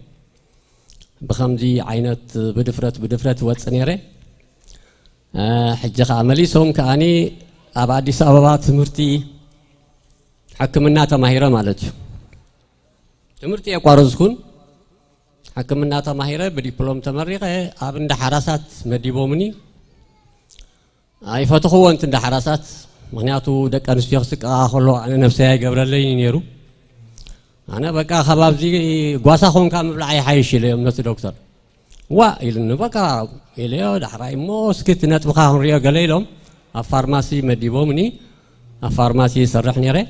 C: بخمزي عينت بدفرت واتسنيري حجة عملي سوم كأني أبعد سببات مرتي حكمنا تماهيرة مالتي تمرتي أقارزكون حكمنا تماهيرة بديبلوم تمريقة أبن حراسات مديبو مني أي فتحوا أنت ده حراسات مغنياتو دك أنا سياسك أخلو أنا نفسي قبل اللي ينيرو أنا بقى خباب زي قواسا خون كام بلاي حيش لي نفس الدكتور وإلنا بقى إليه ده حراي موس كت نتبقى هنريا قليلهم الفارماسي مديبو مني الفارماسي سرحني ري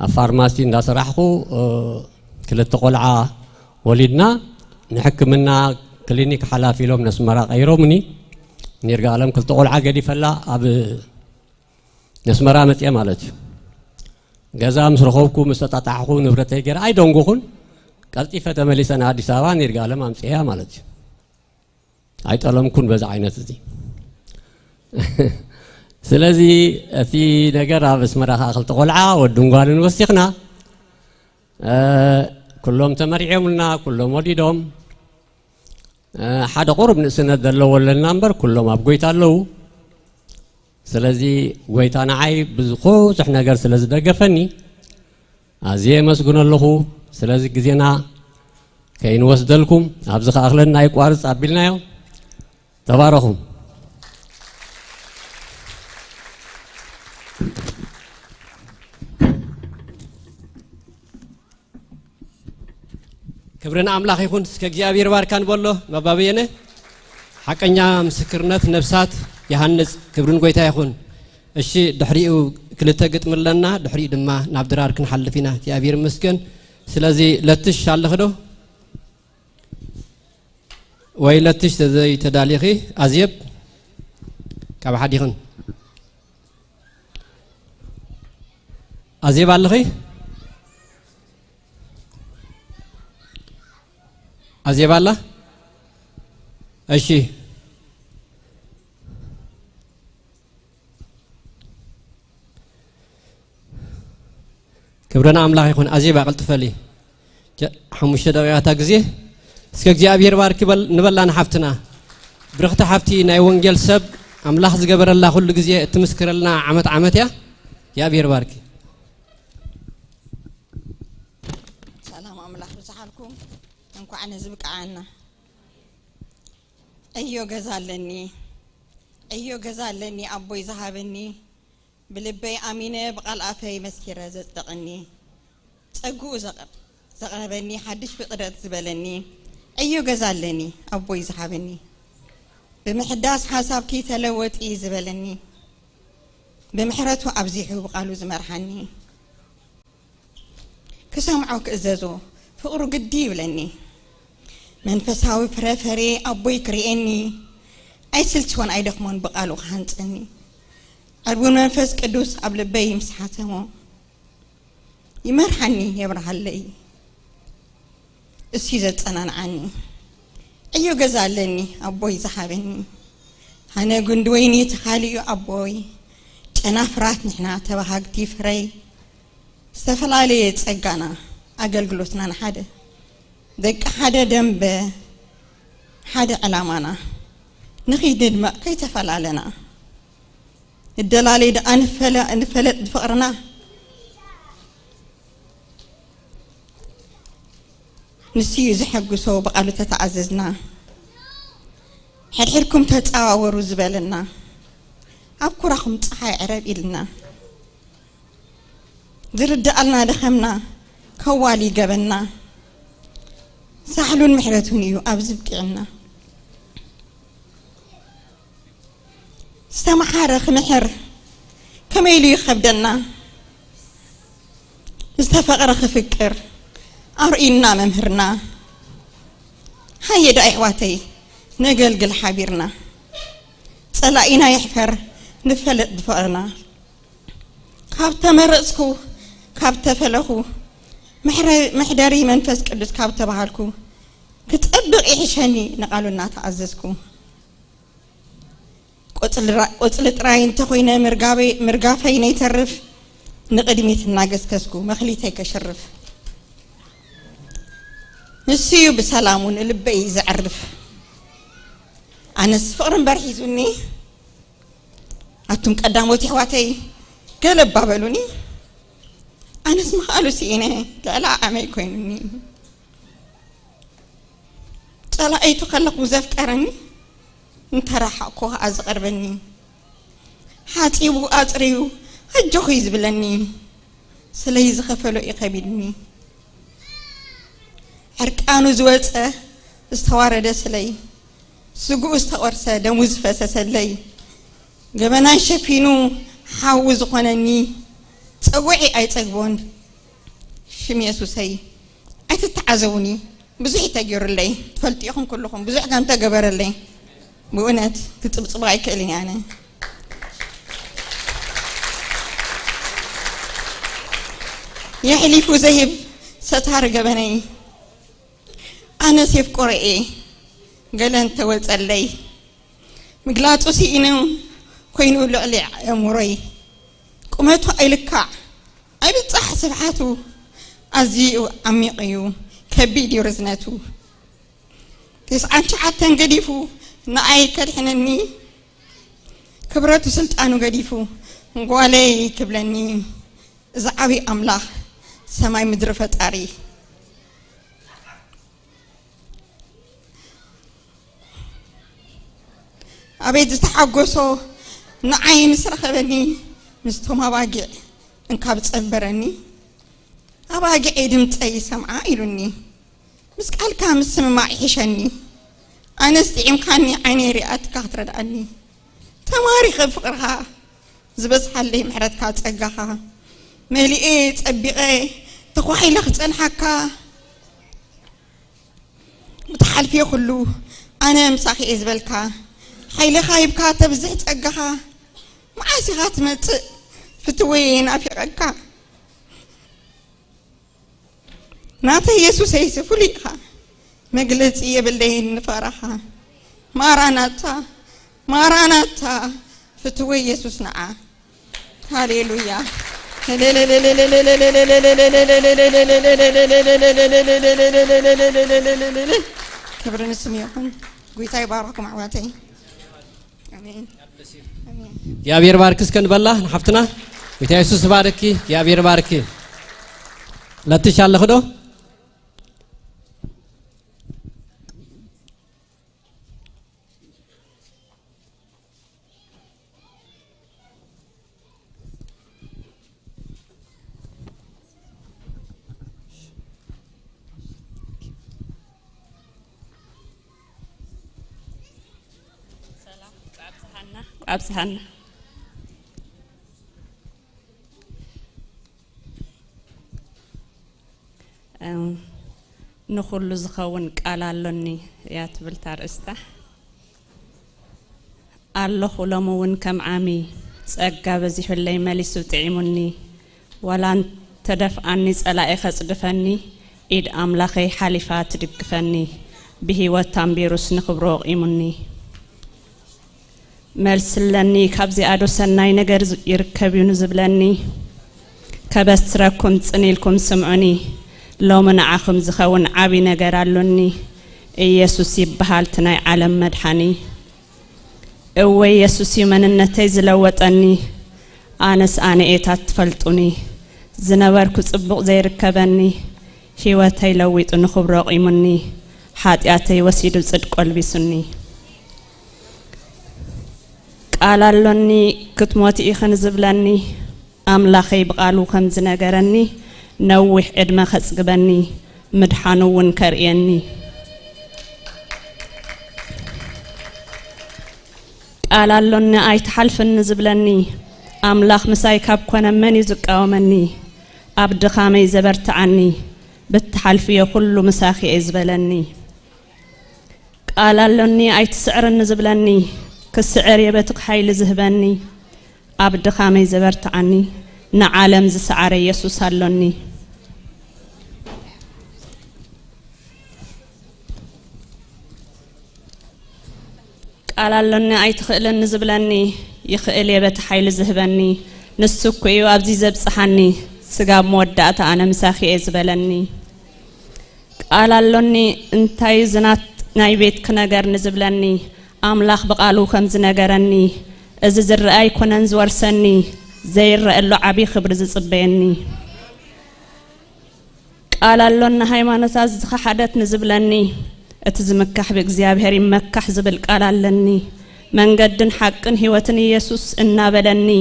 C: الفارماسي ناس راحوا كل التقلعة ولدنا نحكمنا كلينيك حلافي لهم ناس مرا غيرو مني نرجع لهم كل تقول عقدي فلا أب نسمرا متى مالك جزام سرخوكم مستطاعون نبرتي جرا أي دونغون قلتي فتملي سنة هذه سوا نرجع لهم أمسيها مالك أي تعلم كون بزعينة دي سلازي في نجارة بس مرة خل تقول ودونغان وسخنا كلهم تمرعيمنا كلهم وديدهم حدا قرب نسنا دلوا ولا النمبر كلهم أبقيت له سلازي قويت أنا عايب بزخوص إحنا قر سلاز دقفني أزيه مسجون له سلازي جزينا كين وسدلكم أبزخ أخلنا يقارس أبلنا يوم تباركم
A: كبرنا أملاخ يكون كجابير باركان بولو مبابينه حقنيا مسكرنات نفسات يهنس كبرن قويتا يكون الشيء دحريو كلتا قتم لنا دحري دما نابدرار كن حل فينا جابير مسكن سلازي لتش على خدو وي لتش زي تداليخي أزيب كاب حد يكون أزيب على خي أزيب الله أشي كبرنا أملاك يكون أزيب أقل تفلي حموش دقيقة تجزيه سكك جابير بارك نبلا نحفتنا برخت حفتي نايونجل سب أملاك زجبر الله كل جزيه تمسكر لنا عمت يا جابير بارك
D: أنا زبك عنا أيو جزالني أبوي ذهبني بلبي أمينة بقال أفي مسكرة زتقني تأجو زغربني حدش بقدرة زبلني أيو جزالني أبوي ذهبني بمحداس حساب كي تلوت زبلني بمحرته أبزيحه بقالو زمرحني كسمعوك إزازو فقرو قدي بلني منفساوي فرفري أبوي كريني أي سلتون أي دخمون بقالو خانتني أبون منفس قدوس قبل بي مسحاتمو يمرحني يبرح لي السيزة أنا عني أيو جزالني أبوي زحابني أنا قندويني تخاليو أبوي أنا فرات نحنا تبهاقتي فري استفلالي تسقانا أجلجلوتنا نحدا دك حدا دنب حدا علامنا نخيد الماء كي تفعل علينا الدلالي ده أنفلت فقرنا نسي زحق سو بقالو تتعززنا حرحركم تتعاوروا زبالنا أبكو راكم تصحي عرب إلنا زرد ألنا دخمنا كوالي قبلنا سحلون محرتونيو أبزبك عنا سمح رخ محر كما يلي يخبدنا استفق رخ فكر أرئينا ممهرنا هيا دا إحواتي نقلقل حبيرنا صلاقينا يحفر نفلت دفعنا كابتا مرسكو كابتا فلخو محداري منفس قدس كابتا بحالكو كتقبق إحشاني نقالوا الناس عززكو قتلت راين تخوينا مرقافين يترف نقدميت الناقص كسكو مخليتي كشرف نسيو بسلامون اللبي زعرف أنا سفرن برحيزوني أتم قداموتي حواتي قلب بابلوني أنا اسمع قالوا سينا لا عمي كوينوني طلع أيتو خلق وزفت أرني انت راح أكوها أزغربني حاتيبو أطريو هجو خيز بلني سليز خفلو إقابلني أركانو زوالسة استوارد سلي سقو استورسة دموز فسسلي قبنا شفينو حاوز قناني تسوعي أي تقبون شم يسوسي أي تتعزوني بزح تجر لي فلتيهم كلهم بزح كان تجبر لي بونات تطبطبعي كلي أنا يحلف زهب ستار قبني أنا سيف قرئي قال أنت وتسلي مقلاطو سينو كوينو لعلي أموري قمتو أي لكع أي بتصح سبحاتو أزيو عميقيو كبيدي رزناتو تسعان شعاتن قديفو نعي كالحنني كبراتو سلطانو قديفو نقوالي كبلني زعبي أملاح سماي مدرفة أري أبيد تحقصو نعين سرخبني مستوما باقع انكابت أبرني أباقع إدمت أي سمعة إلوني مسكال كامل سمع إحشاني أنا استعيم كاني عيني رئات كاترد عني تماريخ فقرها زبز حالي محرد كات أقاها مليئت أبيغي تخوحي لخصن حكا متحالفي خلو أنا مساخي إزبالكا حيلي خايب كاتب زيت أقاها معاسي غاتمت فتوين أفيقكا ناتا يسوس يسفو ليها مقلت يبلين فرحا ماراناتا فتوي يسوس نعا هاليلويا كبرنا سميكم قويتا يباركم عواتي آمين
C: يا بير باركس كن بالله نحفتنا قويتا يسوس باركي يا بير باركي لا تشال خدو
E: أبسهنا نخل زخون قال لني يا تبلتار استه الله لمون كم عامي صقا بزي حلي مليسو تعيمني ولا تدفعني صلاي خصدفني إيد أملاخي حليفات تدقفني بهيوت تنبيروس نخبرو قيمني ملسلني كابزي أدو سناي نجر يركبون زبلني كبستركم تنيلكم سمعني لو منعكم زخون عبي نجر اللوني يسوع يبهال تناي عالم مدحني أو يسوع من النتيز لوتني أنس أنا إيتات فلتوني زنبر كتبق زي ركبني هواتي لويت نخبر قيمني حاتياتي وسيد صدق قلبي سني قال لوني كتموتي إخن زبلني أملاخي بقالو خمز نجرني نوح إدما خسقبني مدحانو ونكريني قال لوني أيت حلف النزبلني أملاخ مساي كاب كنا مني زكاومني أبد خامي زبرت عني بتحلفي كل مساخي إزبلني قال لوني أيت سعر النزبلني كسعر يبتق حيل زهبني أبد خامي زبرت عني نعالم زسعر يسوع سالوني قال لوني أيت خيل النزبلني يخيل يبت حيل زهبني نسكو يو أبزي زبصحني سقاب مودات أنا مساخي إزبلني قال لوني انتاي زنات ناي بيت كنغر نزبلني أملاخ بقالو خمز نغرني إذا زرأي كنن زورسني زي الرألو عبي خبر زصبيني قال لون هايمانوت أزخ حدث نزبلني اتزمكح بإግዚአብሔር يمكح زبل قال لني من قدن حقن هوتني يسوس إنا بلني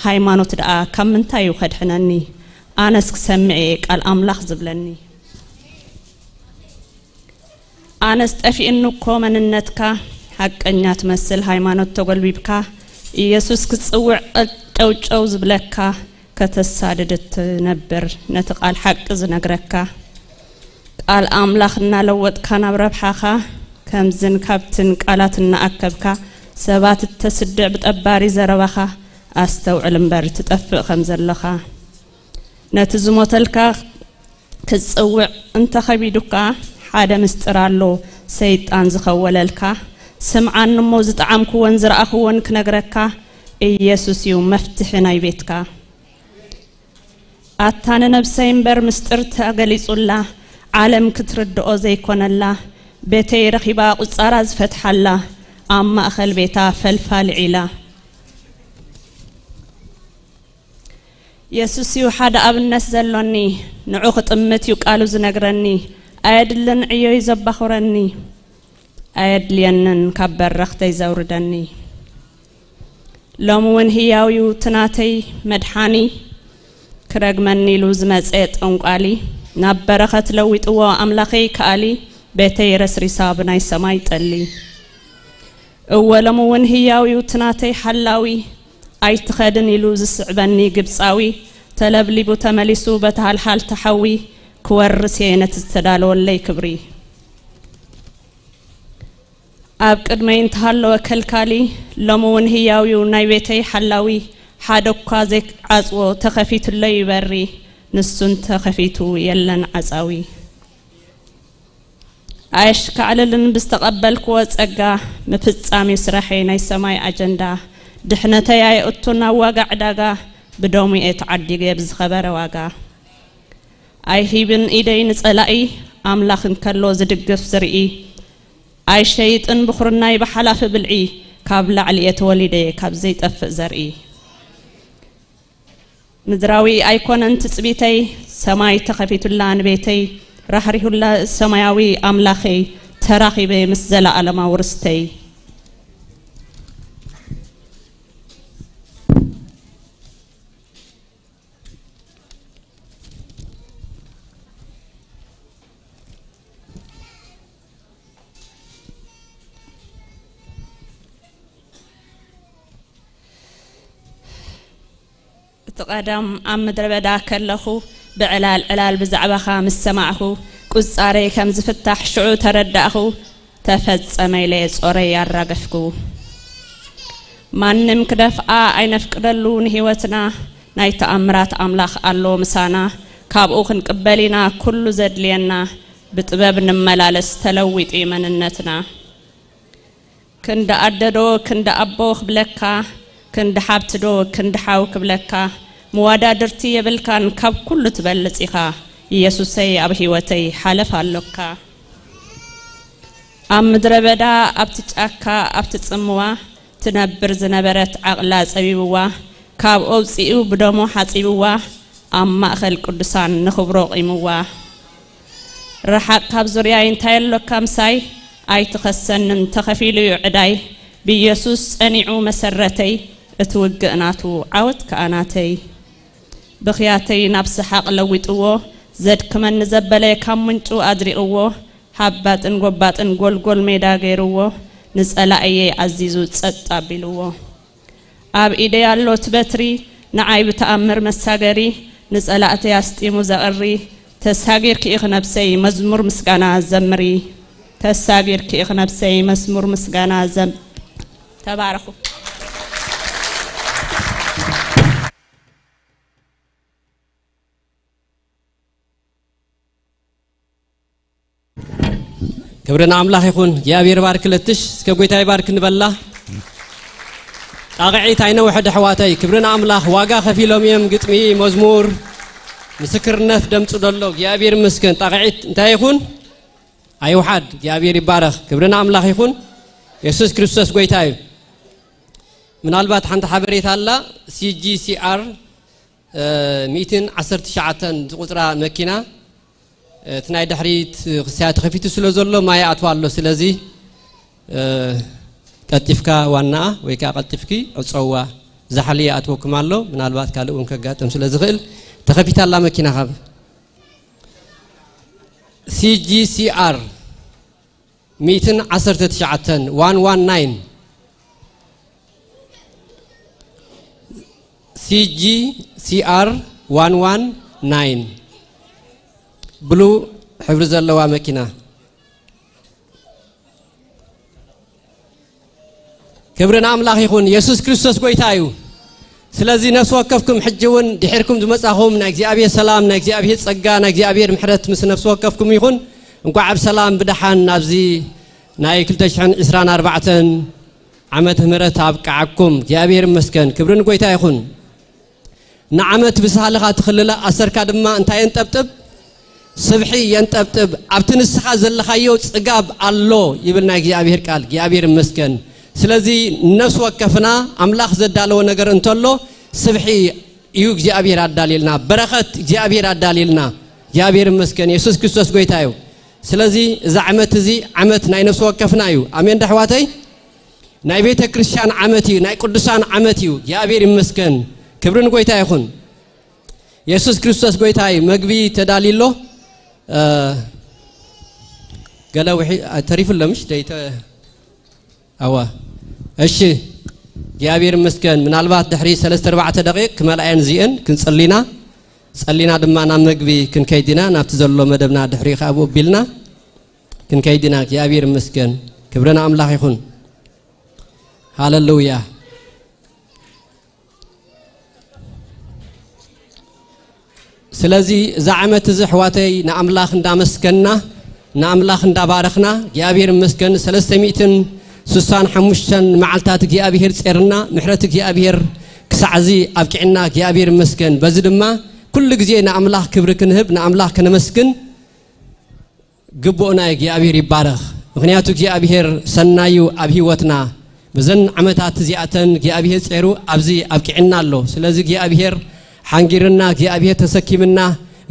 E: هايمانوت دعا كم من تايو خدحنني أنا سمعي قال أملاخ زبلني أنا استفي إنه كومن النتكا حق أنيات مسل هايمانوت تقلبي بكا يسوس كتصوع أو زبلكا كتساددت نبر نتقال حق زنقركا قال أملاخنا لوت كان بربحاخا كم زن كابتن قالاتنا أكبكا سبات التسدع بتأباري زربخا أستوعلم بار تتأفق خمزلخا نتزموتلكا كتصوع انت خبيدوكا حدا مسترالو سيطان زخوللكا سمعان نموزت عامكو وانزر أخوان كنقركا إيسوس يوم مفتحنا يبيتكا أتانا نبسين بر مسترت أغليس الله عالم كتردو زي كون الله بيتي رخيبا قصاراز فتح الله أما أخل بيتا فالفال علا يسوس يو حدا أب الناس زلوني نعوخت أمتي وقالو زنقرني أيدلن عيو يزبخورني أيدلينن كبر رختي زوردني لومون هياويو تناتي مدحاني كرغمني لوز مصيت انقالي نابرخت لويطوا املاخي كالي بيتي رسري صابناي سماي طلي اولمون هياويو تناتي حلاوي اي تخدني لوز سعبني قبصاوي تلبلبو تمليسو بتال حال تحوي كورسينت تدالو لي كبري أب قدمين تهالو كالكالي لمون هياويو نايبيتي حلاوي حادوكا زيك عزو تخفيت اللي بري نسون تخفيتو يلن عزاوي عايش كعللن بستقبل كوات أقا مفتسامي سرحي ناي سماي أجندا دحنتي اي اتونا واقع داقا بدومي اتعدي جيبز خبر واقع اي هيبن ايدي نسألائي املاخن كالو زدقف زرئي اي شيطن بخرناي بحلاف بالعي كابل علية وليدي كاب زيت افق زرئي مدراوي ايكون انت تسبيتي سماي تخفيت الله نبيتي رحريه الله سماياوي املاخي تراخي بمسزل علما ورستي تقدم أم دربدا كلخو بعلال بزعبخا مسمعخو قصاري كم زفتح شعو تردأخو تفصمي لي صوري يرغفكو مانم كدفአ አይነፍቅደሉን ህይወትና ናይ ተአምራት አምላኽ አሎ ምሳና ካብኡ ክንቅበሊና ኩሉ ዘድልየና ብጥበብ ንመላለስ ተለዊጢ መንነትና ክንደ አደዶ ክንደ አቦ ክብለካ ክንደ ሓብትዶ ክንደ ሓው ክብለካ መዋዳድርቲ የብልካን ካብ ኩሉ ትበልጽ ኢኻ ኢየሱሰይ ኣብ ህይወተይ ሓለፍ ኣለካ ኣብ ምድረ በዳ ኣብቲ ጫካ ኣብቲ ጽምዋ ትነብር ዝነበረት ዓቕላ ጸቢብዋ ካብ ኣውፂኡ ብደሞ ሓጺብዋ ኣብ ማእኸል ቅዱሳን ንኽብሮ ቂምዋ ረሓቕ ካብ ዙርያይ እንታይ ኣለካ ምሳይ ኣይትኸሰንን ተኸፊሉ ዕዳይ ብኢየሱስ ጸኒዑ መሰረተይ እትውግእናቱ ዓወት ከኣናተይ ብኽያተይ ናብ ሰሓቕ ለዊጥዎ ዘድክመኒ ዘበለ ካብ ምንጩ ኣድሪቕዎ ሓባጥን ጎባጥን ጎልጎል ሜዳ ገይርዎ ንጸላእየ ዓዚዙ ጸጥ ኣቢልዎ ኣብ ኢደይ ኣሎ ትበትሪ ንዓይ ብተኣምር መሳገሪ ንጸላእተይ ኣስጢሙ ዘቕሪ ተሳጊርኪ ኢኽ ነብሰይ መዝሙር ምስጋና ዘምሪ ተሳጊርኪ ኢኽ ነብሰይ መዝሙር ምስጋና ተባረኹ
C: كبرنا أملاخ يكون يا بير بارك لتش سكويتاي بارك نبلا أقعي تاينا واحد حواتي كبرنا أملاخ واقع خفي لهم يم قطمي مزمور مسكرنا في دم صدلو يا بير مسكن أقعي تا يكون أي واحد يا بير بارك كبرنا أملاخ يكون يسوع كريستوس كويتاي من البات حنت حبريت الله CGCR 210 شعتن قطرة مكينة تناي دحريت خسيات خفيت سلوزلو ما يعطوالو سلازي قطفكا وانا ويكا قطفكي اصوا زحلي اتوكم الله من البات كالون كغاتم سلازخيل تخفيت الله مكينه خاب CGCR 119 119 CGCR 119 بلو حفر زلوا مكينة كبرنا أملاخ يكون يسوع كريستوس قويتايو سلازي نفس وقفكم حجون دحيركم دمصاهم ناجي أبي سلام ناجي أبي صقا ناجي أبي محرت مس نفس وقفكم يكون انكو عب سلام بدحان نابزي ناي كلتشحن 24 عمت مرت أبقعكم يا أبي مسكن كبرنا قويتا يكون نعمت بسهالها تخللا أسر كادما انتاين تبتب صبحي ينتبتب أبتنسخ زلخايو صقاب الله يبلنا እግዚአብሔር ቃል እግዚአብሔር መስገን ስለዚህ ነፍስ ወከፍና አምላክ ዘዳለው ነገር እንተሎ صبحي እዩ እግዚአብሔር አዳልልና በረከት እግዚአብሔር አዳልልና እግዚአብሔር መስገን ኢየሱስ ክርስቶስ ጎይታዩ ስለዚህ እዛ ዓመት እዚ ዓመት ናይ ነፍስ ወከፍና እዩ አሜን ዳህዋተይ ናይ ቤተ ክርስቲያን ዓመት እዩ ናይ ቅዱሳን ዓመት እዩ እግዚአብሔር መስገን ክብርን ጎይታ ይኹን ኢየሱስ ክርስቶስ ጎይታይ መግቢ ተዳሊሎ قالوا وحي تعرف ولا مش دايت اوا ايش يا بير مسكن من البات دحري 3-4 دقائق كمال عين زين صلينا دمانا مغبي كن كيدنا نافت زلو مدبنا دحري خابو بيلنا كن كيدنا يا بير مسكن كبرنا املاح يكون هاللويا سلازي زعمت زحواتي ناملاخ اندامسكنا ناملاخ اندبارخنا እግዚአብሔር መስገን 365 መዓልታት እግዚአብሔር ጸርና ምሕረት እግዚአብሔር ክሳዕዚ አብቂዕና እግዚአብሔር መስገን በዚ ድማ ኩሉ ግዜ ናአምላኽ ክብር ክንህብ ናአምላኽ ከነመስግን ግቦና እግዚአብሔር ይባረኽ ምክንያቱ እግዚአብሔር ሰናዩ ኣብ ህይወትና በዘን ዓመታት እዚኣተን እግዚአብሔር ጸሩ ኣብዚ አብቂዕና ኣሎ ስለዚህ እግዚአብሔር ሓንጊርና እግዚአብሔር ተሰኪምና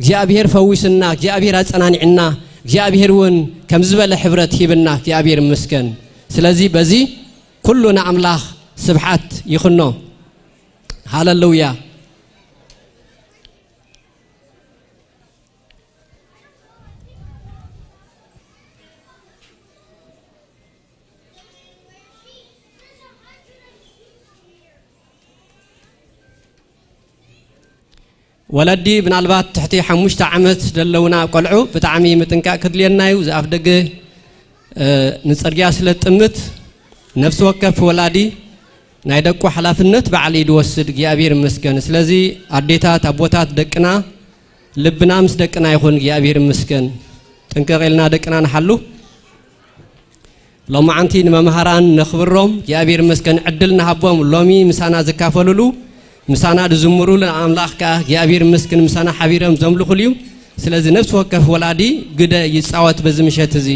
C: እግዚአብሔር ፈዊስና እግዚአብሔር አጸናኒዕና እግዚአብሔር ወን ከምዝበለ ሕብረት ሂብና እግዚአብሔር መስገን ስለዚህ በዚ ኩሉና አምላኽ ስብሐት ይኹኖ ሃሌሉያ ولدي من البات تحتي حموش تعمت دلونا قلعو بتعمي متنكا كدلينايو زاف دغ نصريا سلطمت نفس وقف ولادي نايدقو حلافنت بعلي يوسد እግዚአብሔር መስገን ስለዚህ አዴታት አቦታት ደቅና ልብና ምስ ደቅና ይሁን እግዚአብሔር መስገን ጥንቀቀልና ደቅና ነሐሉ ሎማ አንቲ ንመምሃራን ነኽብሮም እግዚአብሔር መስገን ዕድልና ሀቦም ሎሚ ምሳና ዝካፈልሉ ምሳና ዝምሩ ለአምላኽካ እግዚአብሔር መስገን ምሳና ሓቢረም ዘምልኹልዩ
A: ስለዚህ ነፍስ ወከፍ ወላዲ ግደ ይጻወት በዚህ ምሽት እዚ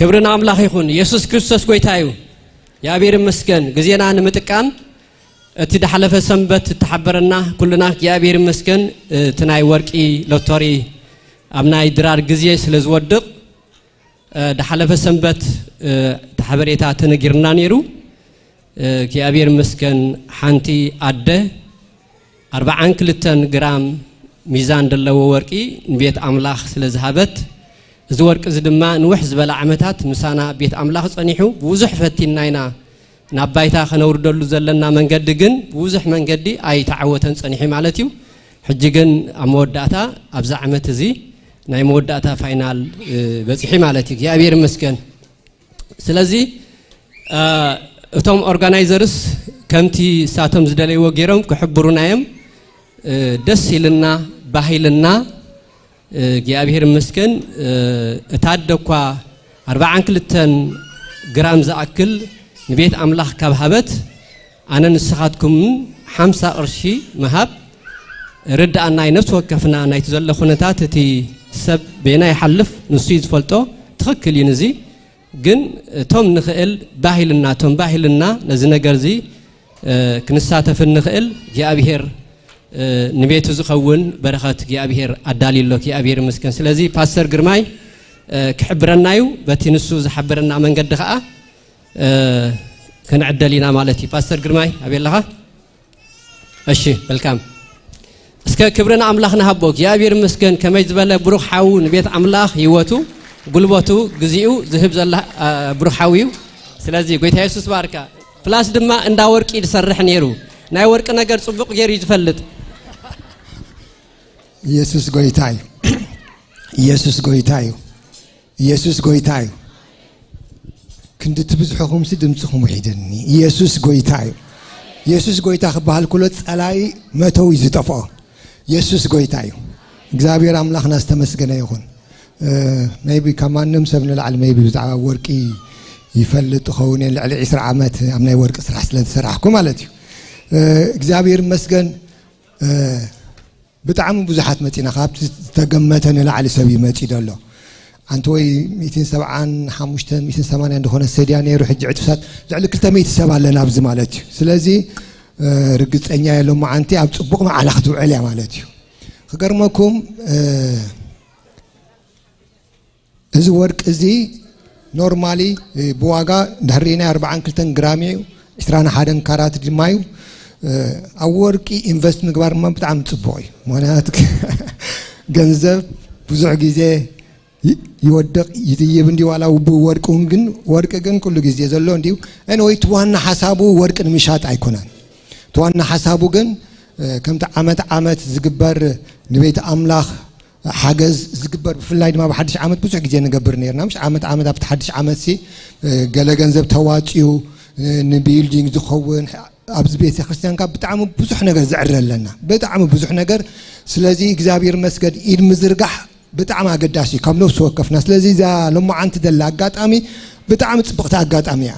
A: كبرنا أملاخ يخون يسوع كريستوس قويتايو يا أبير مسكن جزينا نمتكان تدحلف سنبت تحبرنا كلنا يا أبير مسكن تناي وركي لوتوري أبناء درار جزية سلزودق دحلف سنبت تحبريتا تنجرنا نيرو يا أبير مسكن حنتي أده 40 كيلو جرام ميزان دلوا وركي نبيت أملاخ سلزهبت زورك زدما نوح زبل عمتات مسانا بيت أملاخ صنيحو بوزح فتيناينا نابايتا خنوردلو زلنا من قدقن بوزح من قدي أي تعوتن صنيحي مالتيو حجيقن أموداتا أبزع عمتزي ناي موداتا فاينال بزحي مالتيو يا أبير مسكن سلازي توم أورغانايزرز كمتي ساتم زدلي وغيرهم كحبرونايم دسيلنا باهيلنا يا أبير مسكن تادكوا 40 كيلو جرام زأكل نبيت أملاخ كبهبت أنا نسخاتكم 5 قرشي مهاب رد أن نفس وقفنا أن يتزل خنتات تي سب بينا يحلف نسيز فلتو تخكل ينزي جن توم نخيل باهلنا توم باهلنا نزنا جرزي كنسات في النخيل يا أبير نبيت زخون برخات يا أبير أدالي لك يا أبير مسكن سلازي فاسر جرماي كحبرنايو بتنسو زحبرنا من قد خاء كان عدلينا مالتي فاسر جرماي أبي الله أشي بالكام اسك كبرنا أملاخنا هبوك يا أبير مسكن كما يزبل بروح حاو نبيت أملاخ يوتو قلبوتو جزيو ذهب زلا بروح حاويو سلازي قلت يسوع باركا فلاس دما انداورك يسرح نيرو ناي ورك نجار صبق غير يتفلت
F: يسوع قويتاي يسوع قويتاي يسوع قويتاي كنت تبزحكم سدمتكم وحيدني يسوع قويتاي يسوع قويتا خبال كلت علي متو يزطفا يسوع قويتاي እግዚአብሔር አምላክናስተመስገነ ይሁን maybe ከማንም ሰብነ ለዓል maybe ብዛዕ ወርቂ ይፈልጥ ኸውን ለዓል 20 ዓመት አምናይ ወርቅ ስራሕ ስለተሰራሕኩ ማለት እዩ እግዚአብሔር መስገን بتعم بزحات متينا خاب تجمعتنا لعلي سبي متي دلله أنتوي 270 حمشتن 280 عنده هنا السدياني يروح يجعد فساد جعل كل تميت سبعة لنا بزمالتي سلازي رجعت أني لما أنتي أبصبق مع علاقته عليا مالتي خجرمكم إذا ورك إزي نورمالي بواقع دهرينا 40 كيلو جرامي إسرانا حادن كارات جمايو أوركي إنفست مقبار ما بتعمل تبوي معناتك جنزب بزع جزء يودق يتيبندي ولا ووركون جن ورك جن كل جزء زلون ديو أنا ويتوانا حسابه ورك المشات أيقونان توانا حسابه جن كم عمت زجبر نبيت أملاخ حجز زجبر في الليل ما بحدش عمت بزع جزء نجبر نيرنا مش عمت بتحدش عمت سي جل جنزب تواتيو نبيل جينج زخون أبز بيت خريستيان كاب بتعمل بزح نجار زعر لنا بتعمل بزح نجار سلازي إجزابير مسجد إيد مزرقح بتعمل قداشي كم نفس وقفنا سلازي ذا لما عنت دلّا أمي بتعمل سبقت عقات أمي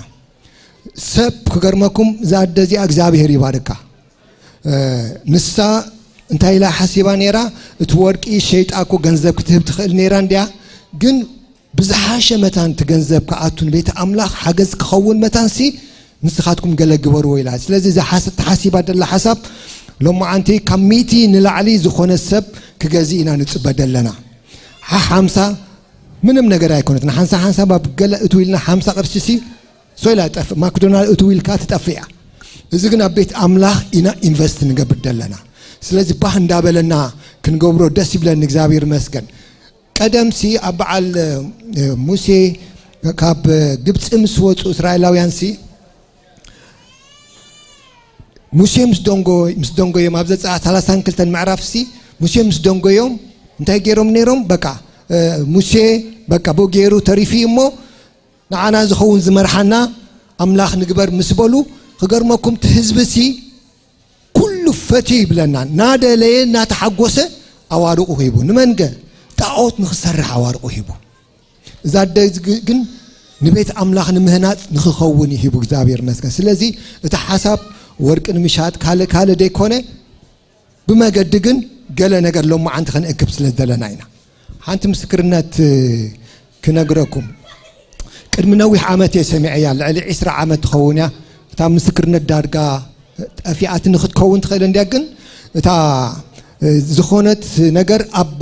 F: سب كجرمكم زاد دزي إجزابير يباركه نسا أنت إلى حسيبان نيرا تورك إيش شيء أكو جنزب كتب تخيل نيران ديا جن بزحاشة متان تجنزب كأتون بيت أملاخ حجز خون متان سي ንስኻትኩም ገለ ግበርዎ ኢላ ስለዚ እዛ ተሓሲባ ደላ ሓሳብ ሎማዓንቲ ካብ ሚእቲ ንላዕሊ ዝኾነ ሰብ ክገዝእ ኢና ንፅበ ደለና ሓምሳ ምንም ነገር ኣይኮነትን ሓንሳ ባብ ገለ እቱ ኢልና 50 ቅርሺ ሲ ሶይላ ጠፍ ማክዶናል እቱ ኢልካ ትጠፍያ እዚ ግን ኣብ ቤት ኣምላኽ ኢና ኢንቨስት ንገብር ደለና ስለዚ ባህ እንዳበለና ክንገብሮ ደስ ይብለኒ እግዚአብሔር መስገን ቀደምሲ ኣብ በዓል ሙሴ ካብ ግብፅ ምስ ወፁ እስራኤላውያን ሲ ሙሴ ምስ ደንጎዮም ኣብ ዘፀአት 32 ምዕራፍ ሲ ሙሴ ምስ ደንጎዮም እንታይ ገይሮም ነይሮም በቃ ሙሴ በቃ ቦጌሩ ተሪፊ እሞ ንዓና ዝኸውን ዝመርሓና ኣምላኽ ንግበር ምስ በሉ ክገርመኩም ትህዝብሲ ኩሉ ፈቲ ይብለና ናደለየ እናተሓጎሰ ኣዋርቑ ሂቡ ንመንገ ጣዖት ንኽሰርሕ ኣዋርቑ ሂቡ እዛ ግን ንቤት ኣምላኽ ንምህናፅ ንኽኸውን ይሂቡ እግዚአብሔር መስገን ስለዚ እቲ ሓሳብ ወርቂ ንምሻጥ ካለ ደይኮነ ብመገዲ ግን ገለ ነገር ሎማዓንቲ ክንእክብ ስለ ዘለና ኢና ሓንቲ ምስክርነት ክነግረኩም ቅድሚ ነዊሕ ዓመት የሰሚዐ እያ ልዕሊ 20 ዓመት ትኸውን እያ እታ ምስክርነት ዳርጋ ጠፊኣት ንኽትከውን ትኽእል እንድያ ግን እታ ዝኾነት ነገር ኣብ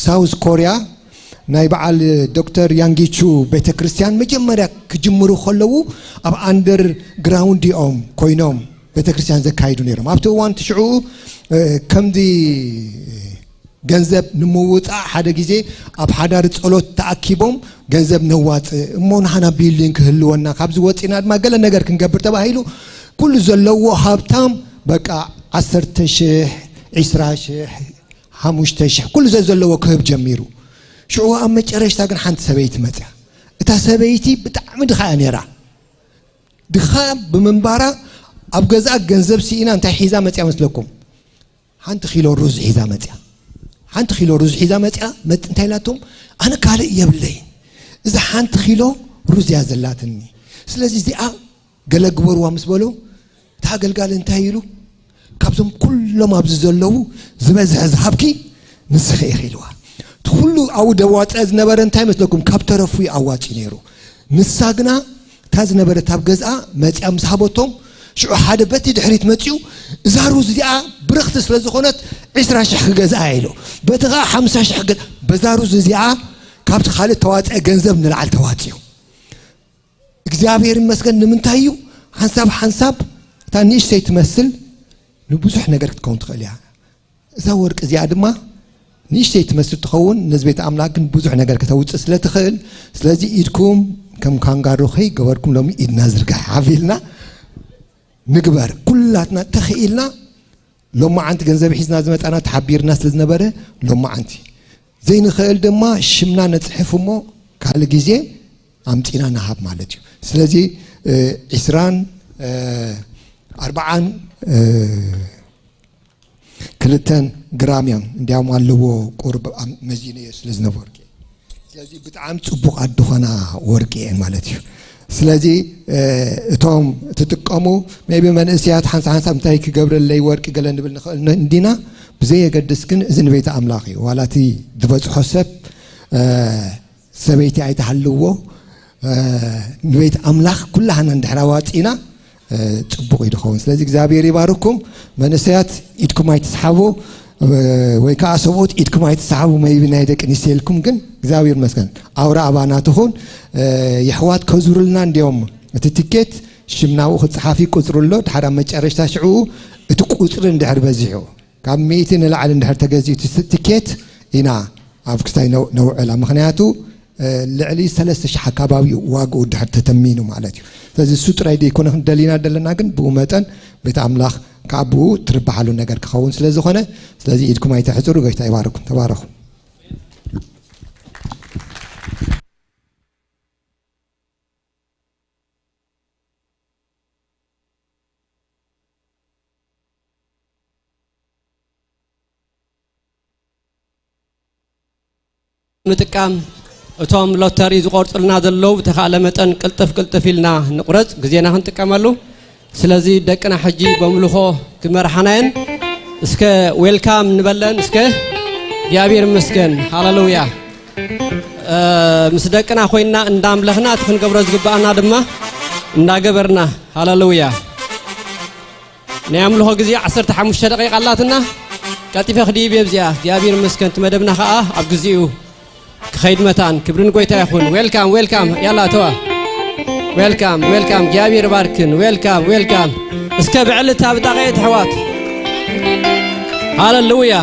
F: ሳውዝ ኮርያ ናይ በዓል ዶክተር ያንጊቹ ቤተ ክርስቲያን መጀመርያ ክጅምሩ ከለዉ ኣብ አንደር ግራውንድ ኦም ኮይኖም ቤተ ክርስቲያን ዘካይዱ ነይሮም ኣብቲ እዋን ትሽዑ ከምዚ ገንዘብ ንምውፃእ ሓደ ግዜ ኣብ ሓዳር ጸሎት ተኣኪቦም ገንዘብ ነዋፅ እሞ ንሓና ቢልዲንግ ክህልወና ካብዚ ወፂና ድማ ገለ ነገር ክንገብር ተባሂሉ ኩሉ ዘለዎ ሃብታም በቃ 10,000 20,000 5,000 ኩሉ ዘለዎ ክህብ ጀሚሩ ሽዑ ኣብ መጨረሽታ ግን ሓንቲ ሰበይቲ መፅያ እታ ሰበይቲ ብጣዕሚ ድኻ ነይራ ድኻ ብምንባራ ኣብ ገዛ ገንዘብ ሲኢና እንታይ ሒዛ መፅያ መስለኩም ሓንቲ ኪሎ ሩዝ ሒዛ መፅያ ሓንቲ ኪሎ ሩዝ ሒዛ መፅያ እንታይ ኢላቶም ኣነ ካልእ የብለይ እዚ ሓንቲ ኪሎ ሩዝ እያ ዘላትኒ ስለዚ እዚኣ ገለ ግበርዋ ምስ በሉ እታ ኣገልጋሊ እንታይ ኢሉ ካብዞም ኩሎም ኣብዚ ዘለው ዝበዝሐ ዝሃብኪ ንስኺ ኢኺ ኢልዋ ኩሉ ኣው ደዋፀ ዝነበረ እንታይ መስለኩም ካብ ተረፉ ኣዋጪ ነይሩ ንሳ ግና እታ ዝነበረት ኣብ ገዝኣ መፅያ ምስ ሃበቶም ሽዑ ሓደ በቲ ድሕሪት መፅኡ እዛ ሩዝ እዚኣ ብረኽቲ ስለ ዝኾነት 20,000 ክገዝኣ ኢሉ በቲ ኸ 50,000 በዛ ሩዝ እዚኣ ካብቲ ካልእ ተዋፅአ ገንዘብ ንላዕል ተዋፅዩ እግዚአብሔር ይመስገን ንምንታይ እዩ ሓንሳብ እታ ንእሽተይ ትመስል ንብዙሕ ነገር ክትከውን ትኽእል እያ እዛ ወርቂ እዚኣ ድማ ንእሽተይ ትመስል ትኸውን ነዚ ቤት ኣምላኽ ግን ብዙሕ ነገር ከተውፅእ ስለ ትኽእል ስለዚ ኢድኩም ከም ካንጋሮ ገበርኩም ሎሚ ኢድና ዝርጋሕ ዓቢልና ንግበር ኩላትና ተኽኢልና ሎማዓንቲ ገንዘብ ሒዝና ዝመፃና ተሓቢርና ስለ ዝነበረ ሎማዓንቲ ዘይንኽእል ድማ ሽምና ነፅሕፍ እሞ ካልእ ግዜ ኣምፂና ናሃብ ማለት እዩ ስለዚ 40 ግራም እዮም እንዲያውም ኣለዎ ቁርብ መዚነ እየ ስለ ዝነበርኪ ስለዚ ብጣዕሚ ፅቡቕ ኣድኾና ወርቂ እየን ማለት እዩ ስለዚ እቶም ትጥቀሙ ሜቢ መንእስያት ሓንሳ እንታይ ክገብረለይ ወርቂ ገለ ንብል ንኽእል እንዲና ብዘየገድስ ግን እዚ ንቤተ ኣምላኽ እዩ ዋላቲ ዝበፅሖ ሰብ ሰበይቲ ኣይተሃልዎ ንቤት ኣምላኽ ኩላህና እንድሕር ኣዋፂና ፅቡቕ ይድኸውን ስለዚ እግዚአብሔር ይባርኩም መንእስያት ኢድኩም ኣይትስሓቡ ወይ ከዓ ሰብኡት ኢድኩም ኣይትስሓቡ ሜቢ ናይ ደቂ ኣንስትዮ ኢልኩም ግን እግዚአብሔር ይመስገን ኣውራ ኣባናትኹን የሕዋት ከዙሩልና እንዲኦም እቲ ትኬት ሽምናኡ ክፅሓፍ ይቁፅሩሎ ድሓር ኣብ መጨረሽታ ሽዑ እቲ ቁፅሪ እንድሕር በዚሑ ካብ 100 ንላዕሊ እንድሕር ተገዚኡ ትኬት ኢና ኣብ ክስታይ ነውዕላ ምክንያቱ ልዕሊ 3,000 ኣካባቢ ዋግኡ ድሕር ተተሚኑ ማለት እዩ ስለዚ እሱ ጥራይ ደይኮነ ክንደሊና ደለና ግን ብኡ መጠን ቤተ ኣምላኽ ካብኡ ትርባሓሉ ነገር ክኸውን ስለ ዝኾነ ስለዚ ኢድኩም ኣይተሕፅሩ ጌታ ይባርኩም ተባረኹ
A: ምጥቃም እቶም ሎተሪ ዝቆርፅልና ዘለው ብተኻለ መጠን ቅልጥፍ ኢልና ንቁረፅ ግዜና ክንጥቀመሉ ስለዚ ደቅና ሕጂ በምልኾ ክመርሓናየን እስከ ዌልካም ንበለን እስከ እግዚአብሔር ይመስገን ሃሌሉያ ምስ ደቅና ኮይና እንዳምለኽና ትክንገብሮ ዝግባአና ድማ እንዳገበርና ሃሌሉያ نعم له جزية 15 دقيقة اللاتنا كاتفة خديبي بزيا جابير مسكن تمدبنا خاء أبجزيو خدمتان كبرن قويتا يخون ويلكم يلا توا ويلكم جابير باركن ويلكم اسكب علتها بتاقية حوات هاللويا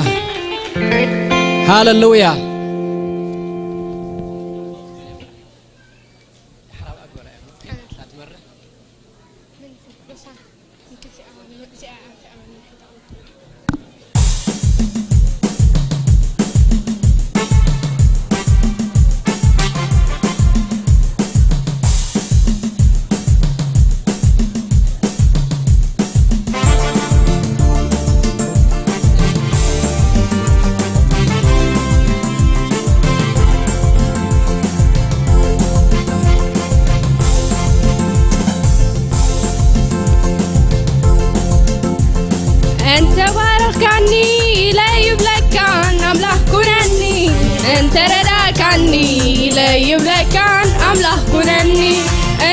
G: انت رداكني إلي بلكان أملاح كنني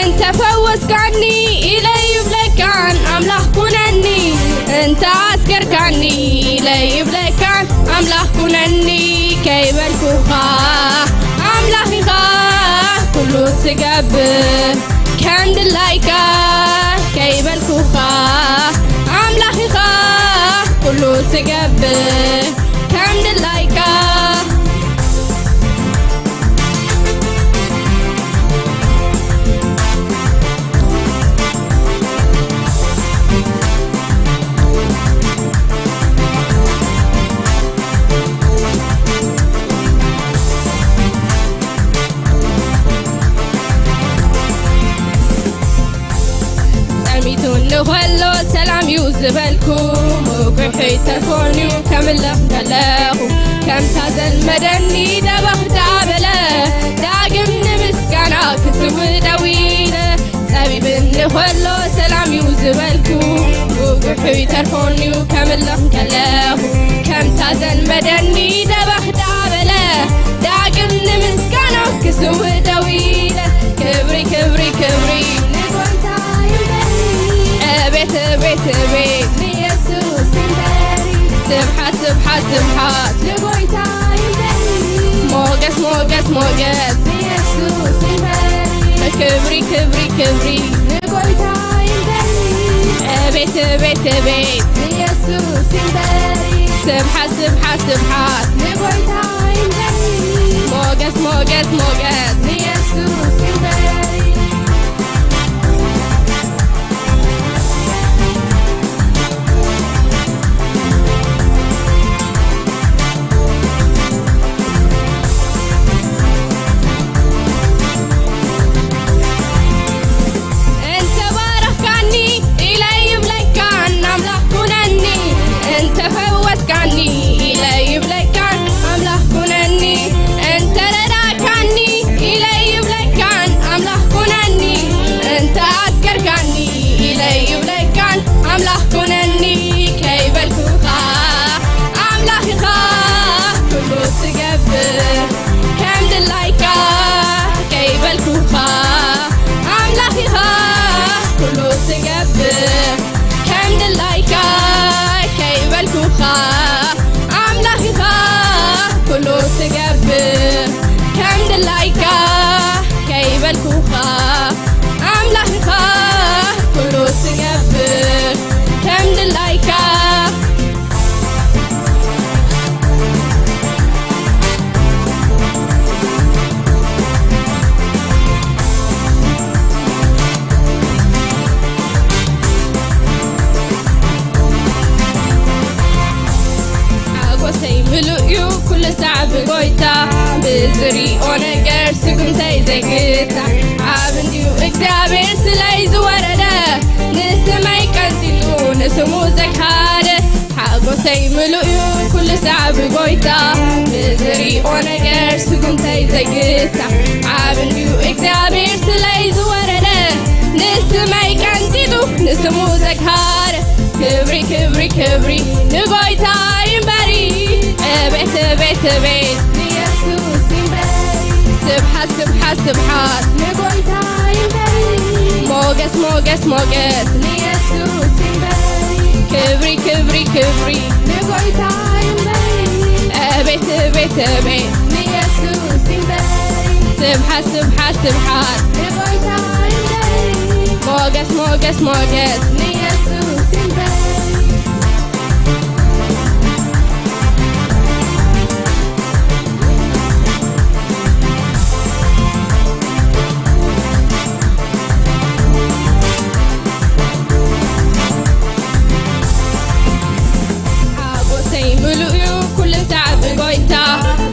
G: انت فوزكني إلي بلكان أملاح كنني انت عسكركني إلي بلكان أملاح كنني كيف الكوخا أملاحي خاه كله تقبل كان دلايكا كيف الكوخا أملاحي خاه كله تقبل كان دلايكا نخلو سلام يوزبلكم وقحي تلفوني كامل لخدلاهم كم تازل مدني دبخ دابله داقم نمسكنا كسو دويله سبيب نخلو سلام يوزبلكم وقحي تلفوني كامل لخدلاهم كم تازل مدني دبخ دابله داقم نمسكنا كسو دويله كبري بيت بيسوس يمبري سبحات لقويتا يمبري موقت بيسوس يمبري كبري لقويتا يمبري بيت بيسوس يمبري سبحات لقويتا يمبري موقت بيسوس يمبري بزري ونقر سكنتي زقتا عابنديو اكتابير سلايز ورده نسمعي كنتلو نسمو زكهاده حقو سيملو كل ساعة بقويتا بزري ونقر سكنتي زقتا عابنديو اكتابير سلايز ورده نسمعي كنتلو نسمو زكهاده كبري نقويتا ينبري بيت سبحات لقويتا يمبري موجس موجس موجس ليسوع سيمبري كبري كبري كبري لغويتا يمبري أبيت أبيت أبيت ليسوع سيمبري سبحة سبحة سبحة لغويتا يمبري موجس موجس موجس ليسوع سيمبري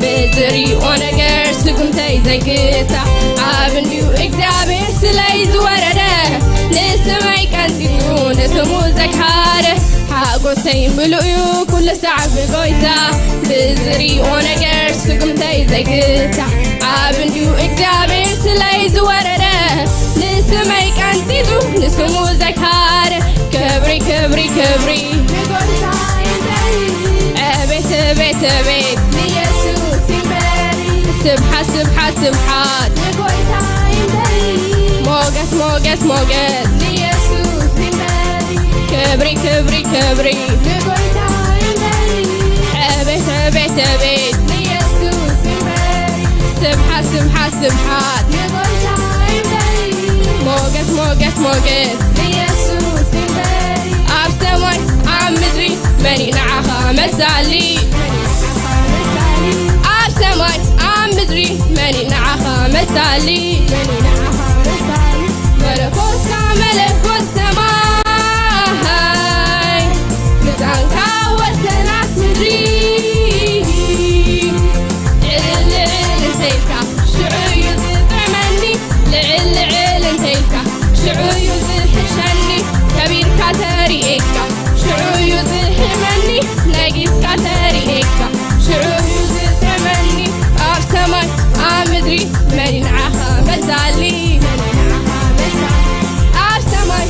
G: بزري ونجر سكمتي زيكتا عابنيو إكزابير سلايز ورده نسمعي كنتيو نسمو زكحاره حاقو سيملؤيو كل ساعة بقويتا بزري ونجر سكمتي زيكتا عابنيو إكزابير سلايز ورده نسمعي كنتيو نسمو زكحاره كبري كبري كبري أبيت أبيت أبيت ليسوع سيمبري سبحة سبحة سبحات موجس موجس موجس ليسوع سيمبري كبري كبري كبري أبيت أبيت أبيت ليسوع سيمبري سبحة سبحة سبحات موجس موجس موجس ليسوع سيمبري أبسموي عم مدري مني نعخا مسالي أبسموي عم مدري مني نعخا مسالي ملكوت كملكوت سماي مزانكا وسناس مدري لعل انتيكا شعو يزدع مني لعل انتيكا شعو يزدحشني كبير كاتري إيكا شعو يزدحمني ناقص كاتري إيكا شعو يزدحمني أبسمي أمدري مني نعخا مسالي أبسمي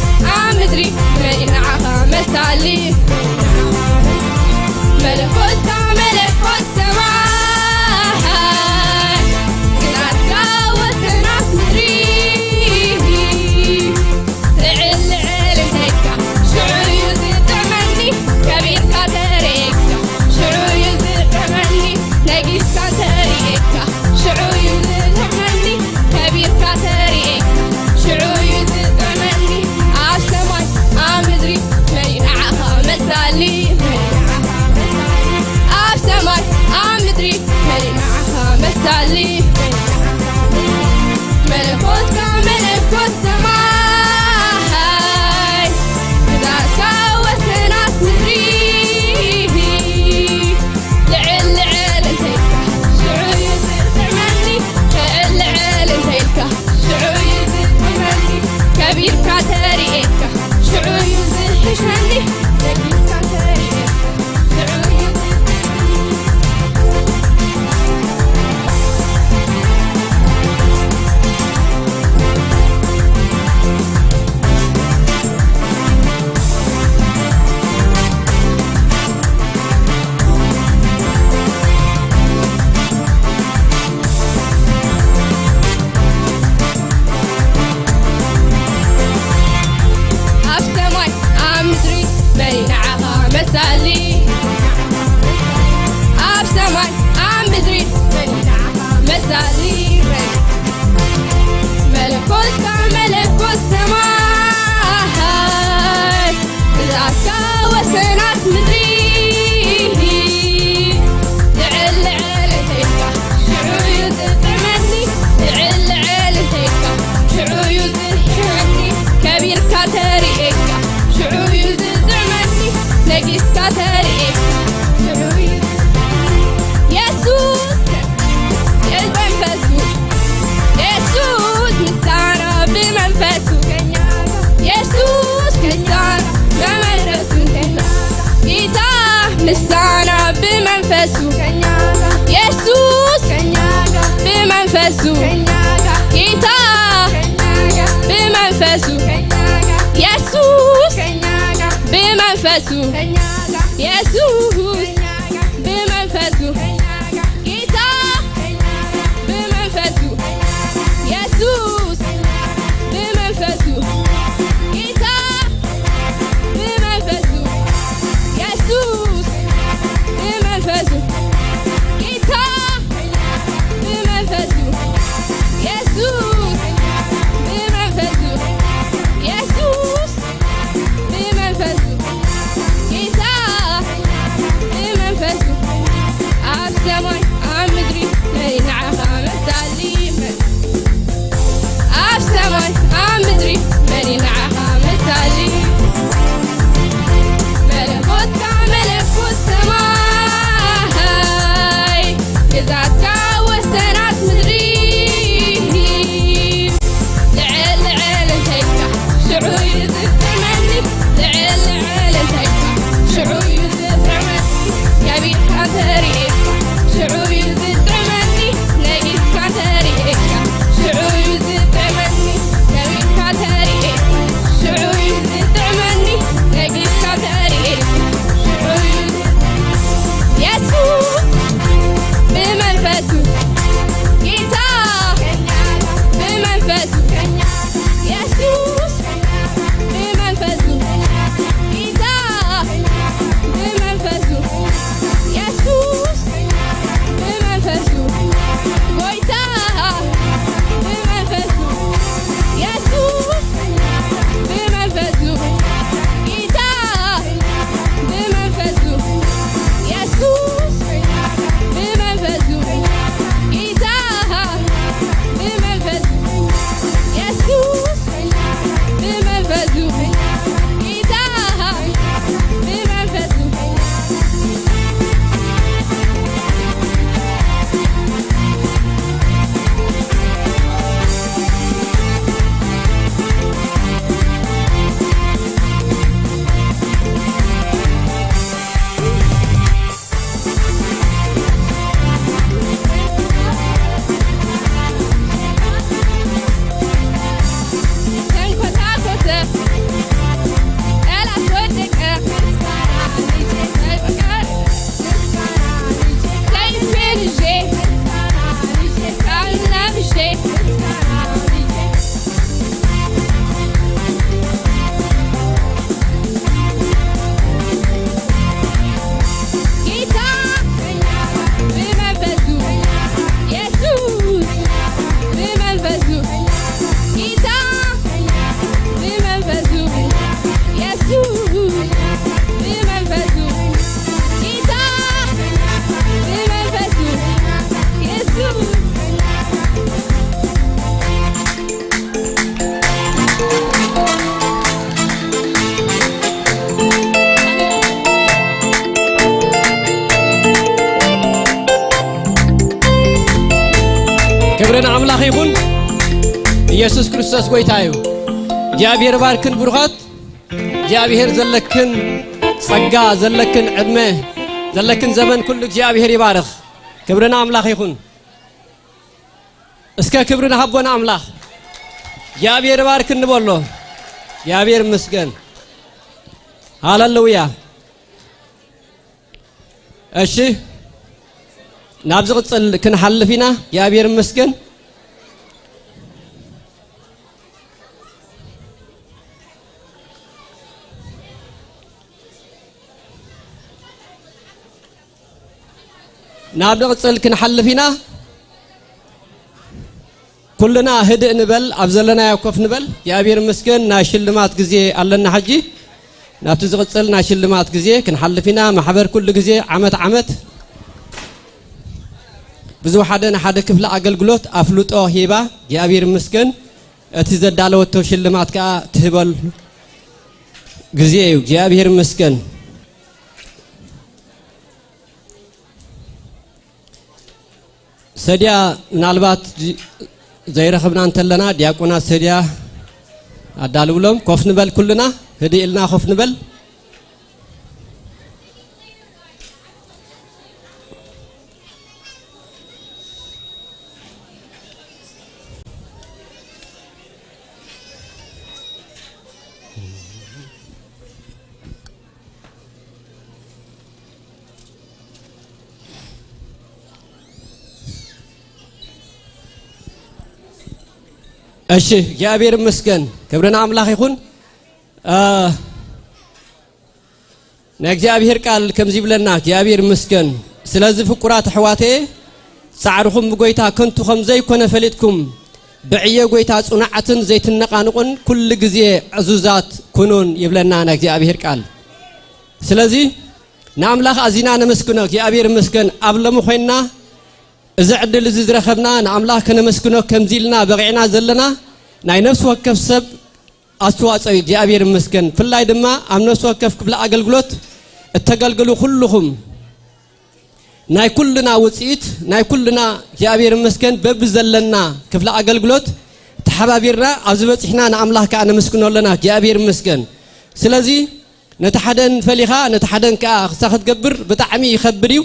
G: أمدري مني نعخا مسالي ملكوت كملكوت سماي ناسكا وسناس مدري لعل انتيكا شعو يزدحمني كبير كاتريكا شعو يزدحمني ناقص كاتريكا شعو يزدحمني كبير كاتريكا شعو يزدحمني أبسمي أمدري مني نعخا مسالي أبسمي أمدري مني نعخا مسالي ملكوت كملكوت سماي ناسكا وسناس مدري لعل انتيكا شعو يزدحمني لعل انتيكا شعو يزدحمني كبير كاتريكا شعو يزدحمني كبير كاتريكا شعو يزدحمني أبسمي أمدري مني نعخا مسالي أبسمي أمدري مني نعخا مسالي ملكوت كملكوت سماي ناسكا وسناس مدري لعل انتيكا شعو يزدحمني لعل انتيكا شعو يزدحمني كبير كاتريكا شعو يزدحمني ناقص كاتريكا شعو يزدحمني يسوع المنفس يسوع مستعنا بمنفسه يسوع كنيانا بمنفسه جيتا مستعنا بمنفسه يسوع بمنفسه جيتا بمنفسه يسوع بمنفسه يسوع بمنفسه جيتا بمنفسه يسوع بمنفسه
A: كبرنا عملاق يكون يسوع كريستوس قويتايو جابير باركن برخات جابير زلكن صقا زلكن عدمه زلكن زمن كل جابير يبارك كبرنا عملاق يكون اسكا كبرنا حبونا عملاق جابير باركن نبولو جابير مسكن هاللويا اشي نابز قصل كنحل فينا يا بير مسكن نابز قصل كنحل فينا كلنا هدئ نبل ابزلنا يوقف نبل يا بير مسكن ناشلمات غزي علنا حجي نابز قصل ناشلمات غزي كنحل فينا محبر كل غزي عمت بزو حدا حدا كفل اغلغلوت افلطو هيبا يابير مسكن اتزدالوتو شلمات كا تهبل غزيو يابير مسكن سديا منالبات زي رخبنا انتلنا دياقونا سديا ادالولم كوف نبل كلنا هدي لنا خوف نبل እሺ እግዚአብሔር ይመስገን ክብርና አምላክ ይሁን ነግዚአብሔር ቃል ከምዚ ብለና እግዚአብሔር ይመስገን ስለዚህ ፍቁራት ሕዋቴ ጻዕርኩም በጎይታ ከንቱ ከም ዘይኮነ ፈሊጥኩም ብዕየ ጎይታ ጽናዓትን ዘይትነቃንቁን ኩል ግዜ ዕዙዛት ኩኑን ይብለና ነግዚአብሔር ቃል ስለዚህ ናምላክ አዚና ነመስክኖ እግዚአብሔር ይመስገን አብለሙ ኮይና إذا عدل زر خبنا نعمله كنا مسكنه كم زيلنا بقينا زلنا ناي نفس وكف سب أسوأ سوي جابير مسكن في الله دما أم نفس وكف قبل أقلقلوت التقلقلو كلهم ناي كلنا وسيت ناي كلنا جابير مسكن ببزلنا قبل أقلقلوت تحبابيرنا أزبط إحنا نعمله كأن مسكنا لنا جابير مسكن سلازي نتحدن فليخا نتحدن كأخذ جبر بتعمي يخبريو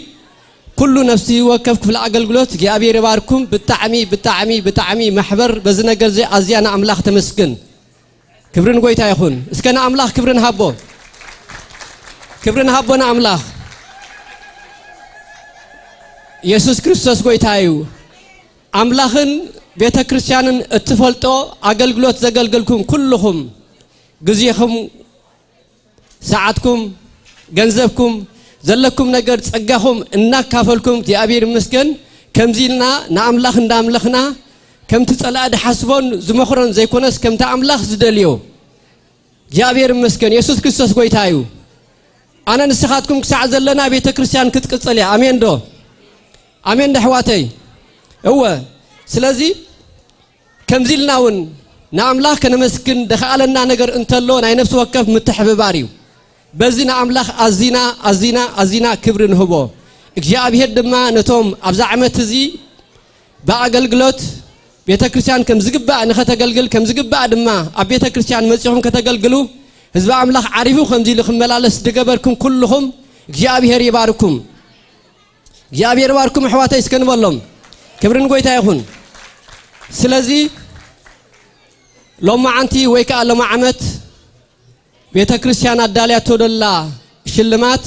A: كل نفسي وكف في العقل قلت جابير باركم بتعمي محبر بزنا جزء أزيانا عمله تمسكن كبرن قوي تايخون اسكنا عمله كبرن هبو نعمله يسوع كريستوس قوي تايو عملهن بيت كريستيانن اتفلتو አገልግሎት ዘገልገልኩም كلهم ግዜኹም ሰዓትኩም ገንዘብኩም ዘለኩም ነገር ጸጋኹም እናካፈልኩም እግዚአብሔር ይመስገን ከምዚልና ናአምላኽ እንዳምለኽና ከምቲ ጸላእድ ሓስቦን ዝመኽሮን ዘይኮነስ ከምቲ አምላኽ ዝደልዮ እግዚአብሔር ይመስገን ኢየሱስ ክርስቶስ ጎይታ እዩ አነ ንስኻትኩም ክሳዕ ዘለና ቤተ ክርስቲያን ክትቅጽል አሜን ዶ አሜን ደሕዋተይ እወ ስለዚህ ከምዚልናውን ናአምላኽ ከነመስግን ደኻለና ነገር እንተሎ ናይ ነፍስ ወከፍ ምትሕብባሪው በዚና አምላኽ አዚና ክብር ንህቦ እግዚአብሔር ድማ ነቶም አብዛ ዓመት እዚ በአገልግሎት ቤተክርስቲያን ከም ዝግባእ ንኸተገልግል ከም ዝግባእ ድማ ኣብ ቤተክርስቲያን መጽኹም ከተገልግሉ ህዝብ አምላኽ ዓሪፉ ከምዚ ልኽመላለስ ድገበርኩም ኩልኹም እግዚአብሔር ይባርኩም ኣሕዋተይ እስከንበሎም ክብርን ጎይታ ይኹን ስለዚህ ሎማ አንቲ ወይካ ሎማ ዓመት ቤተ ክርስቲያን አዳልያቶ ደላ ሽልማት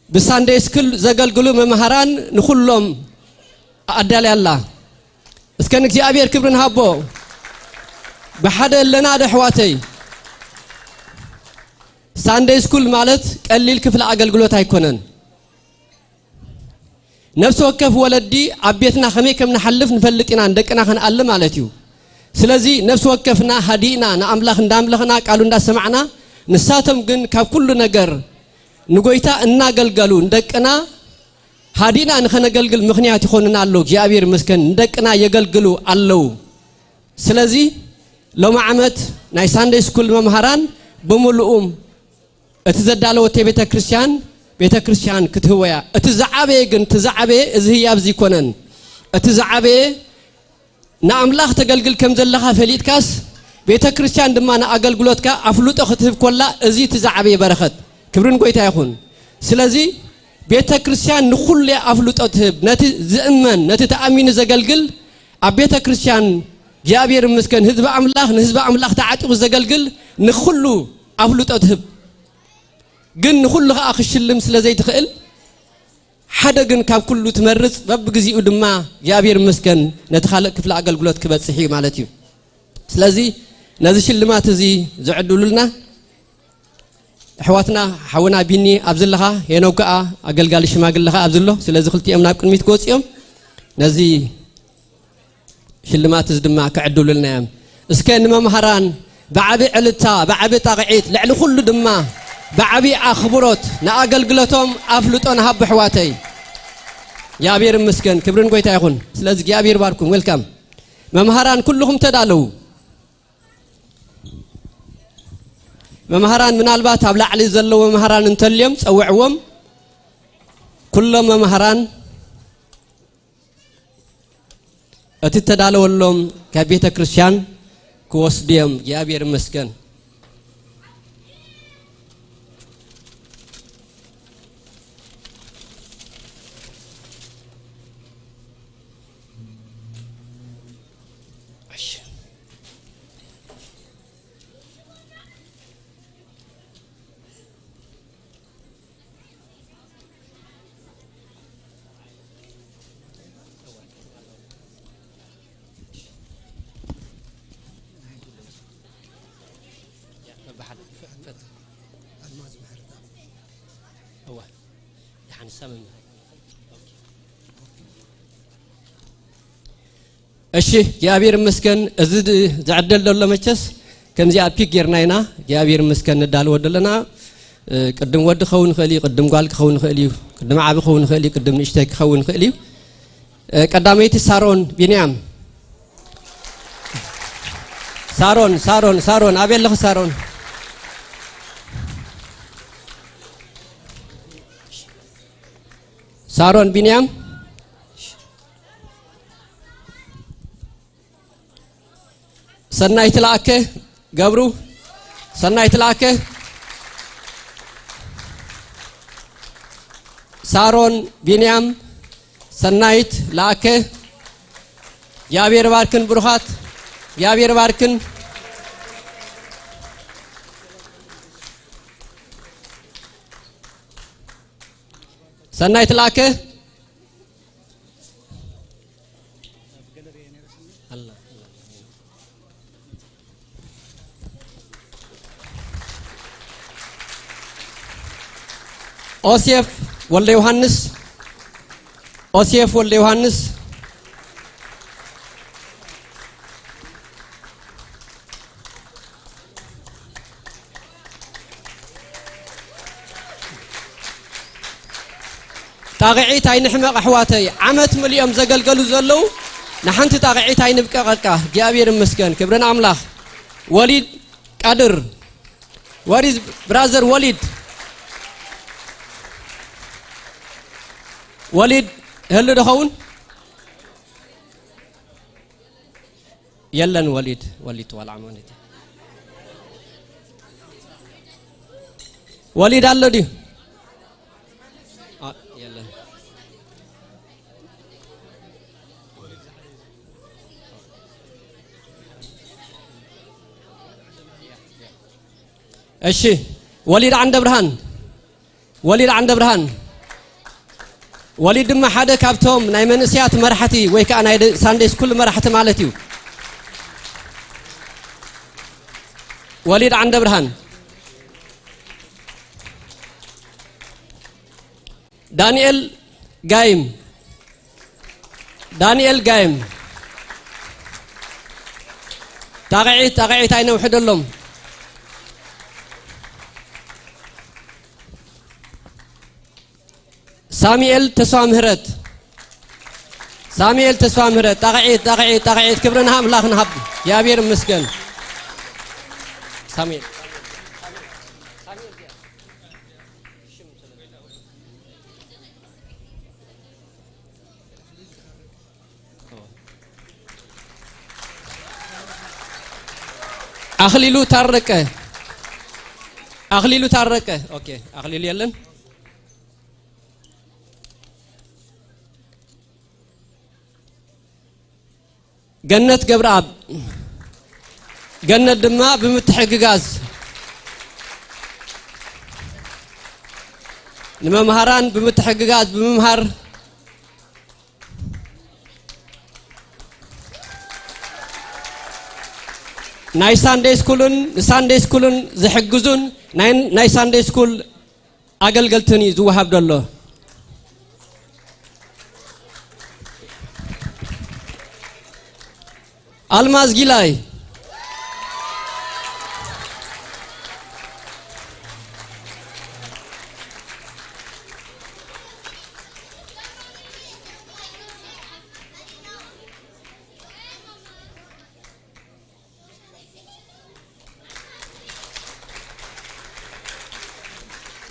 A: በሳንዴ ስኩል ዘገልግሉ መምህራን ንኹሎም አዳልያላ እስከን እግዚአብሔር ክብርን ሃቦ በሓደ ለና ደሕዋተይ ሳንዴ ስኩል ማለት ቀሊል ክፍል አገልግሎት አይኮነን ነፍስ ወከፍ ወለዲ አቤትና ከመይ ከም ንሐልፍ ንፈልጥና እንደቀና ከንአለ ማለት እዩ ስለዚህ ነፍስ ወከፍና ሃዲና ንአምላኽ እንዳምለኽና ቃሉ እንዳሰማዕና ንሳቶም ግን ካብ ኩሉ ነገር ንጎይታ እናገልገሉ እንደቀና ሃዲና ንኸነገልግል ምኽንያት ይኾንና ኣሎ እግዚአብሔር ይመስገን እንደቀና የገልግሉ አለው ስለዚህ ሎማ ዓመት ናይ ሳንዴ ስኩል መምህራን በሙሉኡም እትዘዳለወት ቤተ ክርስቲያን ክትህወያ እትዛዓበየ ግን ትዛዓበየ እዝህያብ ዚኮነን እትዛዓበየ ናአምላኽ ተገልግል ከም ዘለኻ ፈሊጥካስ ቤተ ክርስቲያን ድማ ንአገልግሎትካ አፍሉጦ ክትህብ ኮላ እዚ ትዛዓበየ በረኸት ክብርን ጎይታ ይኹን ስለዚህ ቤተ ክርስቲያን ንኹሉ አፍሉጦ ትህብ ነቲ ዝእመን ነቲ ተአሚኑ ዘገልግል ኣብ ቤተ ክርስቲያን እግዚአብሔር ይመስገን ህዝብ አምላኽ ተዓጢቑ ዘገልግል ንኹሉ አፍሉጦ ትህብ ግን ንኹሉ ኸኣ ክሽልም ስለዘይ ትኽእል ሓደ ግን ካብ ኩሉ ትመርጽ በብግዚኡ ድማ እግዚአብሔር ይመስገን ነቲ ካልእ ክፍለ አገልግሎት ክበጽሕ ማለት እዩ ስለዚህ ነዚ ሽልማት እዚ ዝዕድሉልና ኣሕዋትና ሓውና ቢኒ ኣብዝለኻ ሄኖክ ከዓ አገልጋሊ ሽማግለኻ ኣብዝሎ ስለዚ ክልቲኦም ናብ ቅድሚት ክወጽኦም ነዚ ሽልማት እዚ ድማ ክዕድሉልና እዮም እስከ ንመምሃራን ብዓቢ ዕልታ ብዓቢ ጣቕዒት ልዕሊ ኩሉ ድማ بعبي أخبروت نأجلجلتهم أفلتون هب حواتي جابير مسكن كبرن قوي تايخون سلازق جابير باركم ويلكم ممهران كلهم تدالو ممهران من البات أبلع علي زلوا ممهران انتليم سوعوهم كلهم ممهران أتتدالو اللهم كبيت كريستيان كوسديم جابير مسكن እሺ እግዚአብሔር ይመስገን እዚህ ዘዓደል ደሎ መቸስ ከምዚ አፒክ ጌርናይና እግዚአብሔር ይመስገን እንዳል ወደለና ቅድም ወድ ኸውን ኸሊ ቅድም ጓል ኸውን ኸሊ ቅድም ዓብ ኸውን ኸሊ ቅድም ንሽተክ ኸውን ኸሊ ቀዳመይቲ ሳሮን ቢንያም ሳሮን አቤለኸ ሳሮን ሳሮን ቢንያም ሰናይት ላከ ገብሩ ሰናይት ላከ ሳሮን ቢንያም ሰናይት ላከ ያብሔር ባርክን ብሩኻት ያብሔር ባርክን ሰናይት ላከ ኦሴፍ ወልደ ዮሐንስ ኦሴፍ ወልደ ዮሐንስ ታግዒት አይንሕመቕ ኣሕዋተይ ዓመት ምልኦም ዘገልገሉ ዘለው ንሓንቲ ታግዒት ኣይንብቀቐካ እግዚአብሔር ይመስገን ክብርን ኣምላኽ ወሊድ ቃድር ወሪዝ ብራዘር ወሊድ هل دخون يلن وليد والعمانة وليد الله دي يلن اشي وليد عند برهان وليد ما حدا كابتهم ناي منسيات مرحتي ويك انا سانديس كل مرحت مالتي وليد عند برهان دانيال قايم تاغعيت اين وحد لهم ساميل تسوى مهرت تاغعيت كبرنا املاخ نهب يا بير مسكن ساميل أخليلو تاركه اوكي أخليل يلن جنة جبراب جنة دماء بمتحققاز لما مهاران بمتحققاز بمهار ناي ساندي سكولن زحجزون ناي ساندي سكول أقلقلتني زوهاب دلله الماس جلاي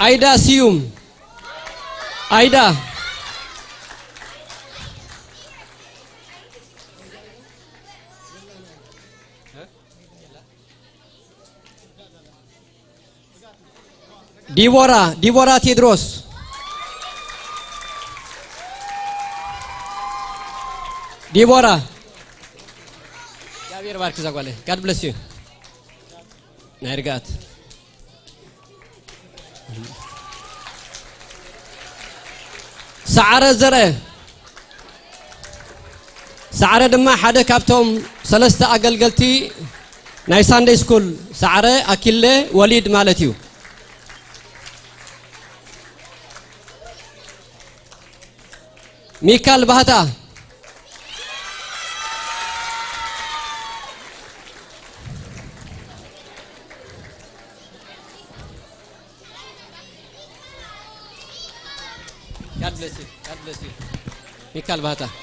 A: Aida Sium Aida Dibora Tidros Dibora God bless you Nergat سعره دما حدا كابتم ثلاثه اقلقلتي ناي ساندي سكول سعره اكله وليد مالتيو ميكال بهتا God bless you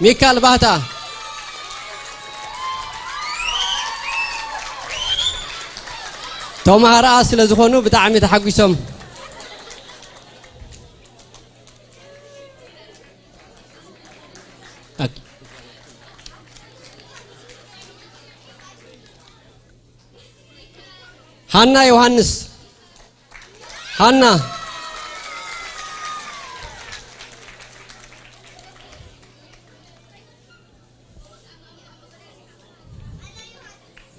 A: ميكال بهتا توما راس لزخونو بتاعمي تحقيسهم ሃና ዮሐንስ ሃና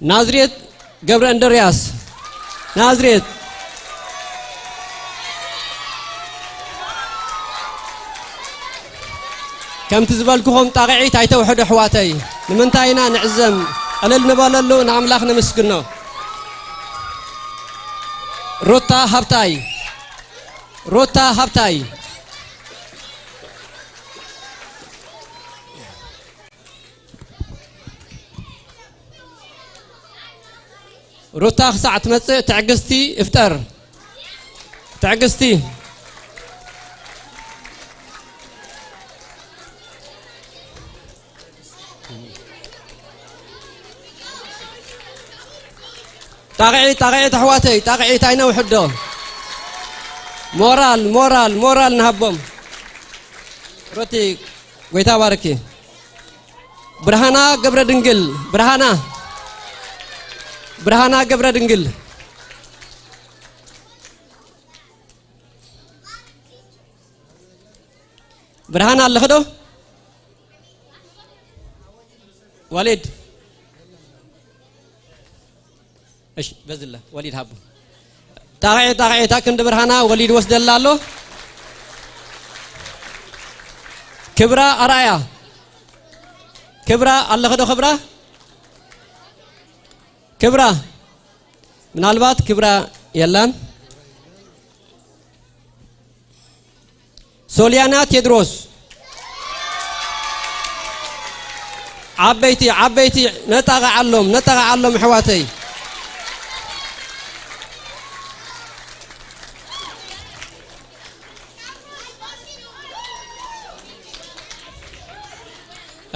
A: ናዝሬት ገብረ እንድርያስ ናዝሬት كم تزبلكم طاقعيت هيتوحد حواتي نمنتاينا نعزم قلل نباللو نعملاخ نمسكنو روتا هبتاي روتا ساعة تمصي تعقستي افطر تعقستي طاقعي تحواتي طاقعي تاينا وحدو مورال نهبهم روتي ويتا باركي برهانا قبر دنجل برهانا قبر دنجل برهانا اللي خدو وليد ايش بزله وليد هابو طاقعي تاكن برهانا وليد وسد الله كبرى ارايا كبرى الله خدو كبرى من البات كبرى يلان سوليانا تيدروس عبيتي نتاغ علم حواتي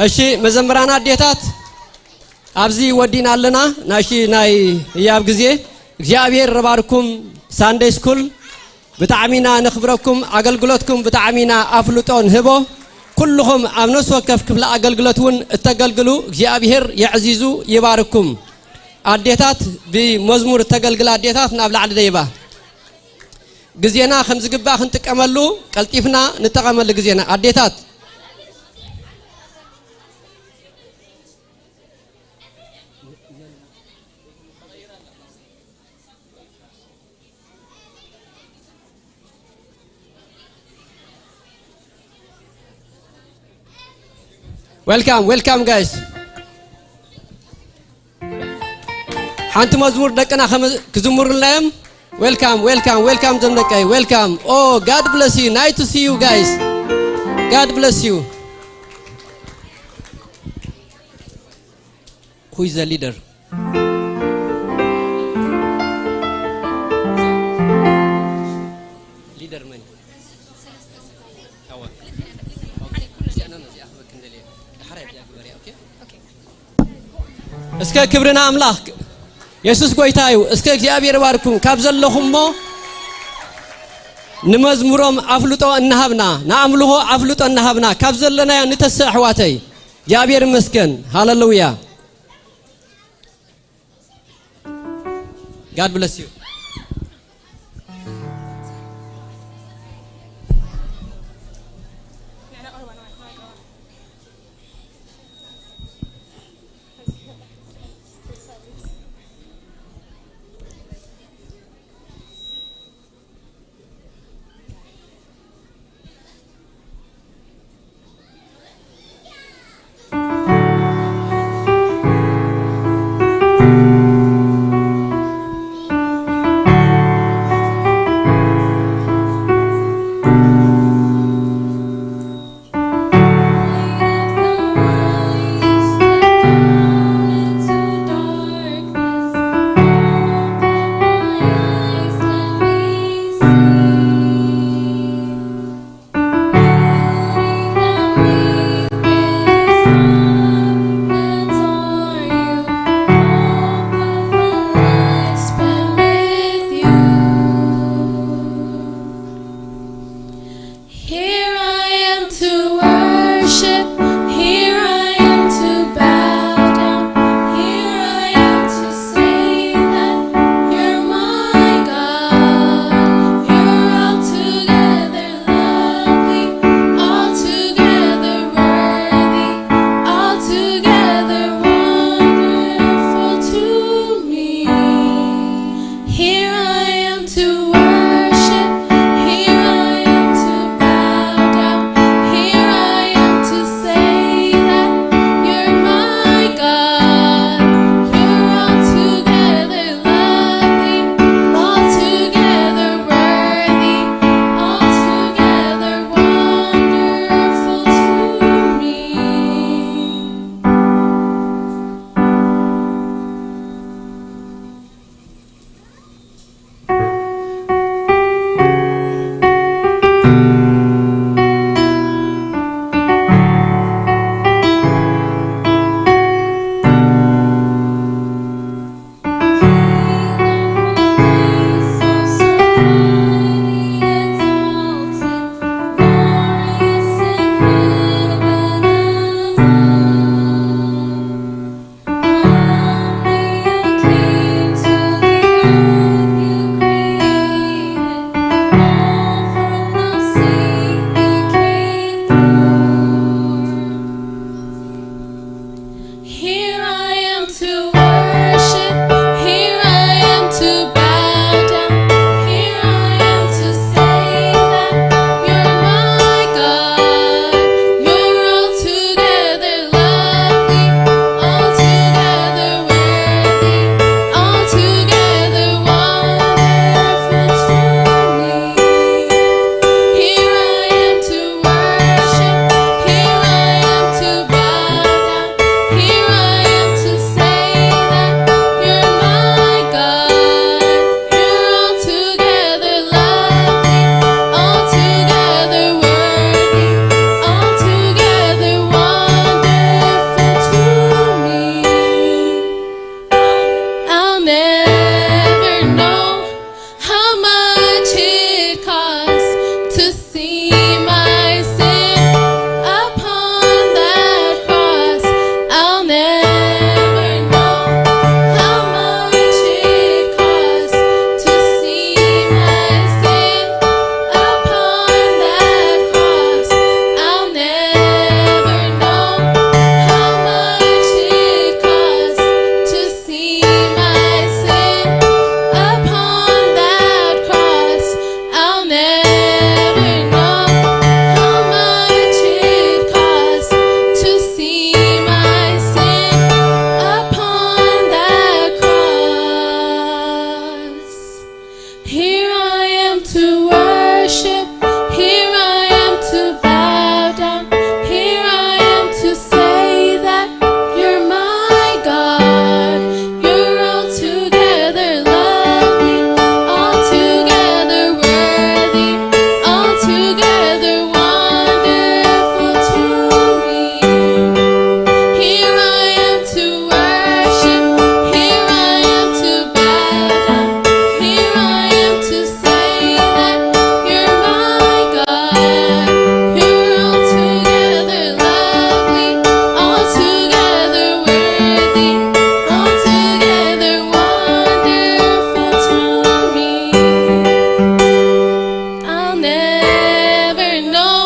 A: እሺ መዘምራና ዴታት አብዚ ወዲና አለና ናሺ ናይ ያብ ጊዜ እግዚአብሔር ረባርኩም ሳንዴ ስኩል بتعمينا نخبركم أقلقلتكم بتعمينا أفلطون هبو كلهم أمنس وكف كفل أقلقلتون التقلقلو جابهر يعزيزو يباركم أديتات بمزمور التقلقل أديتات نابل عدد يبا جزينا خمس قبا خنتك أملو كالتيفنا نتقامل جزينا أديتات welcome guys حانت مزمور دقنا كزمور لهم welcome زمنكاي welcome oh god bless you nice to see you guys god bless you who is the leader man እስከ ክብርና አምላክ ኢየሱስ ጎይታዩ እስከ እግዚአብሔር ባርኩም ካብዘለኹሞ ንመዝሙሮም አፍልጦ እንሃብና ናአምልሆ አፍልጦ እንሃብና ካብዘለና ንተስዕ ሕዋተይ እግዚአብሔር ይመስገን ሃሌሉያ God bless you
G: know how much it costs to see my sin upon that cross. I'll never know how much it costs to see my sin upon that cross. I'll never know how much it costs to see my sin upon that cross. I'll never know how much it costs to see my sin upon that cross. Here I am to worship, here I am to bow down, here I am to say that you're my God. You're altogether lovely, altogether worthy, altogether wonderful to me. Here I am to worship, here I am to bow down, here I am to say that you're my God. You're altogether lovely, altogether worthy, altogether wonderful to me. I'll never know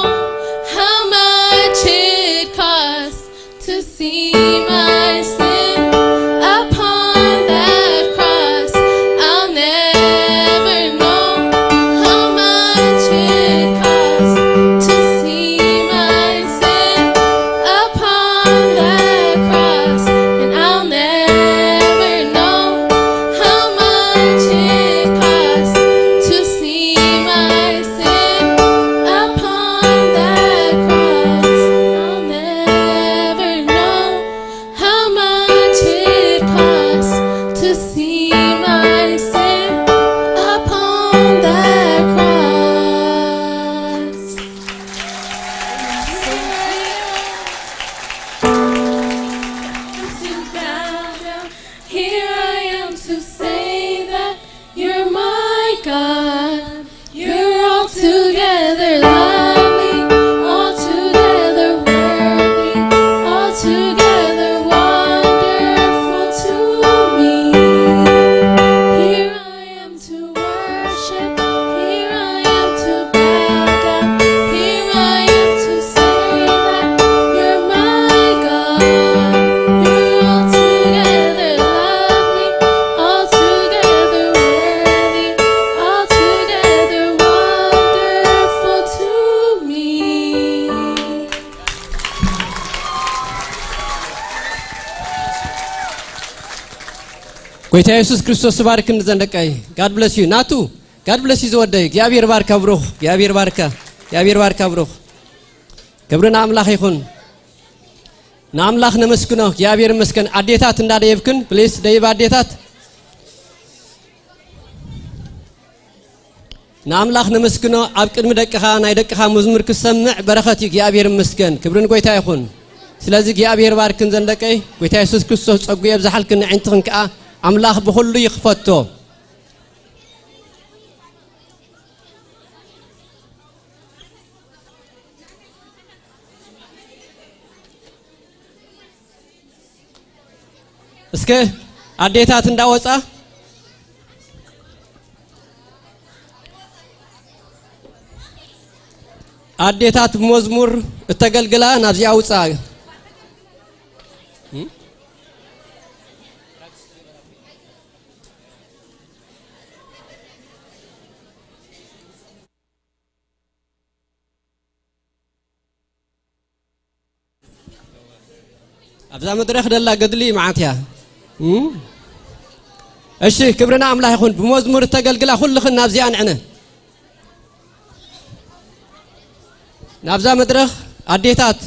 G: how much it costs to see my sin upon that cross. I'll never know how much it costs to see my sin upon that cross. And I'll never know how much it costs to see my sin upon that cross. I'll never know how much it costs to see my sin upon that cross. To bow down, here I am to say that you're my God. You're altogether lovely, altogether worthy, altogether wonderful to me. Here I am to worship, here I am to bow down, here I am to say that you're my God. You're altogether lovely, altogether worthy, altogether wonderful to me.
A: ጎይታ ኢየሱስ ክርስቶስ ባርክ እንዘንደቀይ ጋድ ብለስ ዩ ናቱ ጋድ ብለስ ዩ ዘወደይ እግዚአብሔር ባርካ ብሩኽ እግዚአብሔር ባርካ ብሩኽ ክብርና አምላኽ ይኹን ንአምላኽ ነመስግኖ እግዚአብሔር ይመስገን አዴታት እንዳደየብክን ፕሊስ ደይብ አዴታት ንአምላኽ ነመስግኖ ኣብ ቅድሚ ደቅኻ ናይ ደቅኻ መዝሙር ክሰምዕ በረኸት እግዚአብሔር ይመስገን ክብርን ጎይታ ይኹን ስለዚ እግዚአብሔር ባርክን ዘንደቀይ ጎይታ ኢየሱስ ክርስቶስ ጸጉ የብዛሐልክን ንዕንትኽን ከኣ አምላኽ በሁሉ ይኽፈቶ እስከ አዴታት እንዳወጣ አዴታት መዝሙር እተገልግላ ናብዚ አውጻ أبزا مدرخ دلا قدلي معاتيا እሺ ክብርና አምላክ ይሁን በመዝሙር ተገልግላ ሁልኽን ናብዚያን ዕነ ናብዛ መድረኽ አዴታት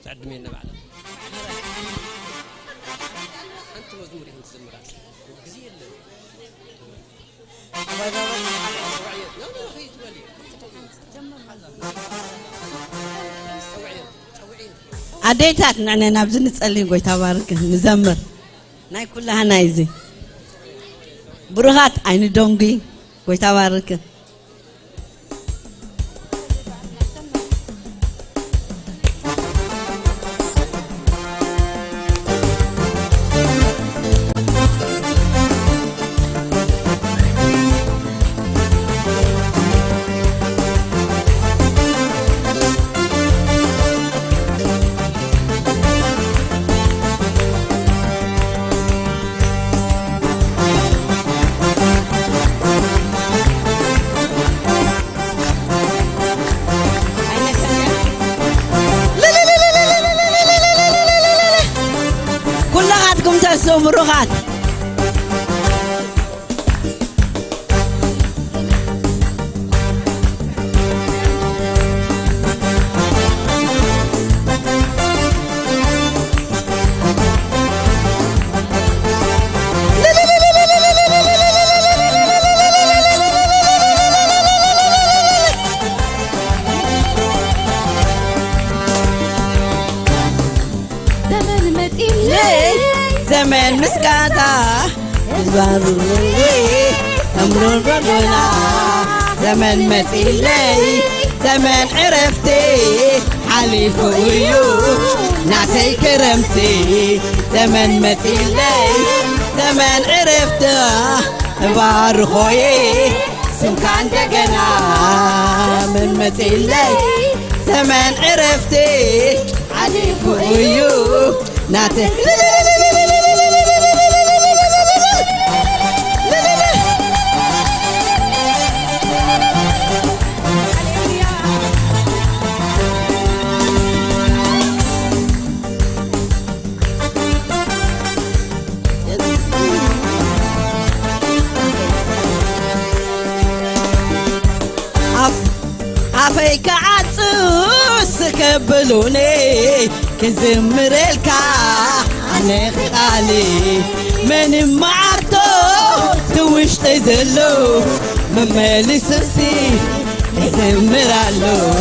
A: تعدمين بعد أنت مزمور أنت زمرات جزيل
H: عديتات نحن نبز نصلي قوي تبارك نزمر ناي كلها نايزي بروحات عين دونغي قوي تبارك مروحات زمان مسكاتا زبارولي أمرون بدونا زمان مثيلي زمان عرفتي حليف ويو نعتي كرمتي زمان مثيلي زمان عرفتا بارخوي سمكان دقنا من مثيلي زمان عرفتي حليف ويو نعتي عفيك عطوس كبلوني كزمر الكا أنا خالي من معرتو توش تزلو ممالي سوسي كزمر علو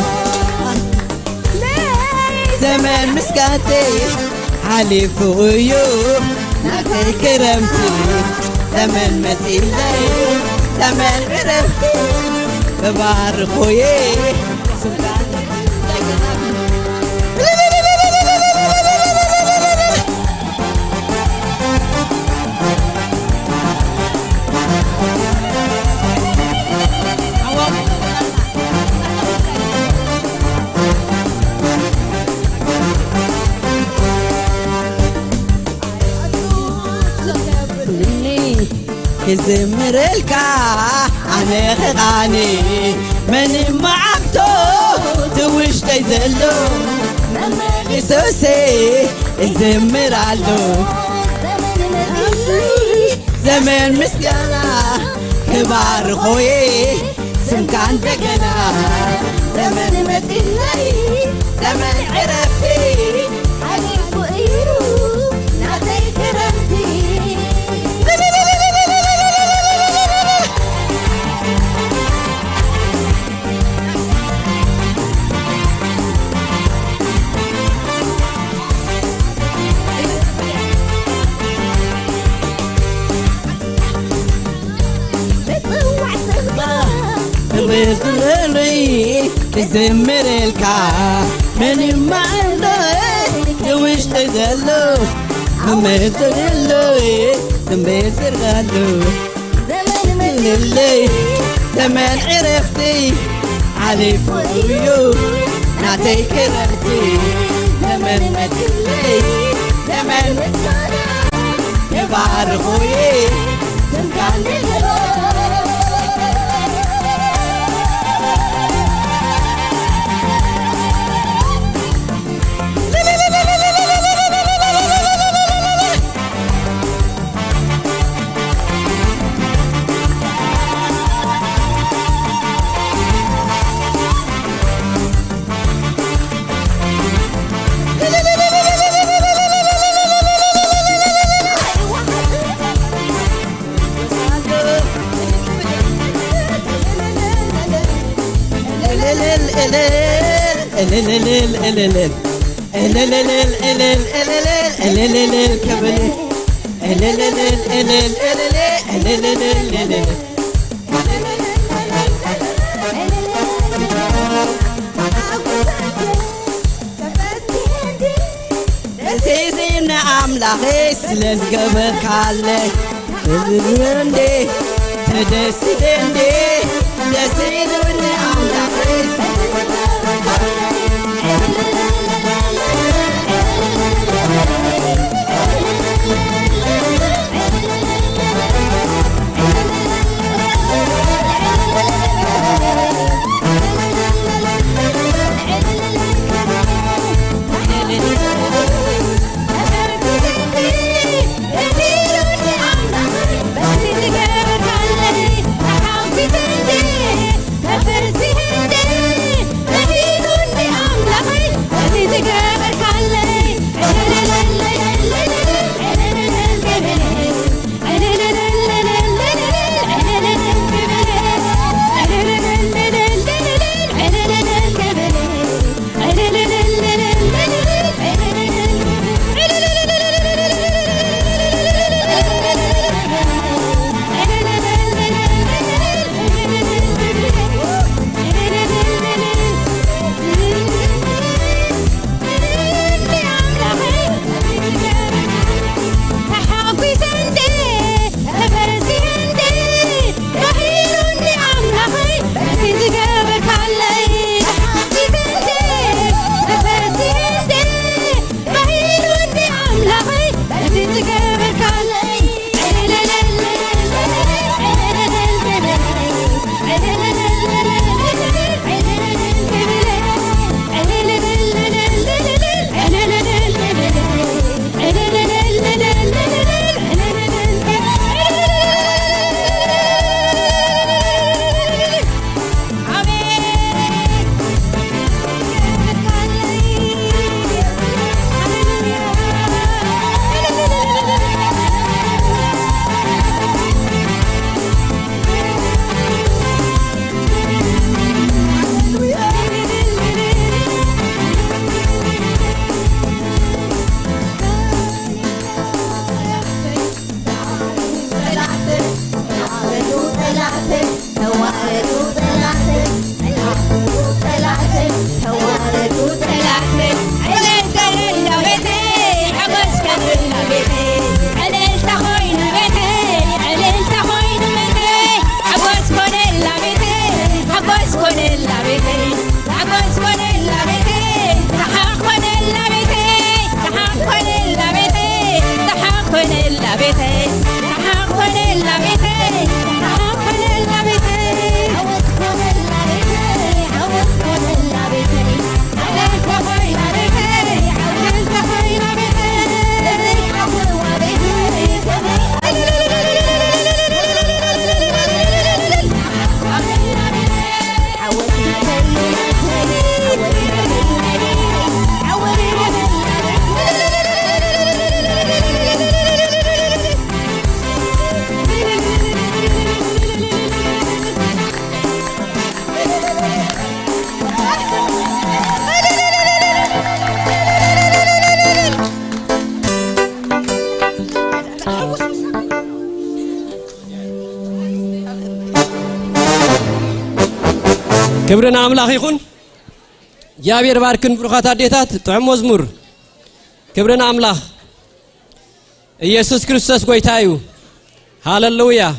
H: زمان مسكاتي علي فويو نعطي كرمتي زمان مثيلي زمان عرفتي ببارخوي سلطان كزمر الكا أنا خاني من معبتو توش تيزلو ممالي سوسي الزمر علو زمان مسكانا كبار خوي سمكان دقنا زمان مثلي زمان عرفتي عليك وإيرو نعطي كرمتي بيخلي تزمر الكا من ما عندك توش تزلو ممثل اللي تمثل غلو زمان اللي زمان عرفتي علي فويو نعطي كرمتي زمان مثلي زمان مثلي يبعر خوي زمان كبلي سيزين أملاخي سلز قبل كالي تدسدندي تدسدندي تدسدندي أملاخي
A: كبرنا أملاخ يكون جابير باركن بروخات عديتات طعم مزمور كبرنا أملاخ يسوع كريستوس قويتايو هاللويا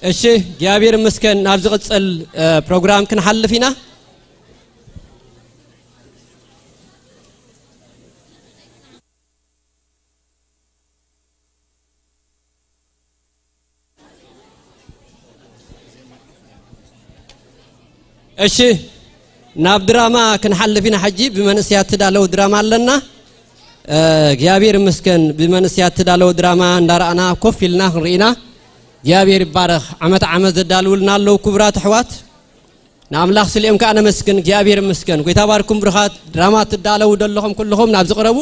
A: እሺ እግዚአብሔር ይመስገን ናብ ዝቅጽል ፕሮግራም ክንሐልፍ ኢና እሺ ናብ ድራማ ክንሐልፍ ኢና ሐጂ ብመንስያት ተዳለው ድራማ አለና እግዚአብሔር ይመስገን ብመንስያት ተዳለው ድራማ እንዳራና ኮፍልና ክንሪና እግዚአብሔር ይባረክ ዓመት ዘዳልውልና አለው ኩብራት አሕዋት ናምላኽ ስልኤም ካነ መስገን እግዚአብሔር ይመስገን ጎይታ ባርኩም ብርኻት ድራማ ተዳለው ደለኹም ኩልኹም ናብ ዝቅረቡ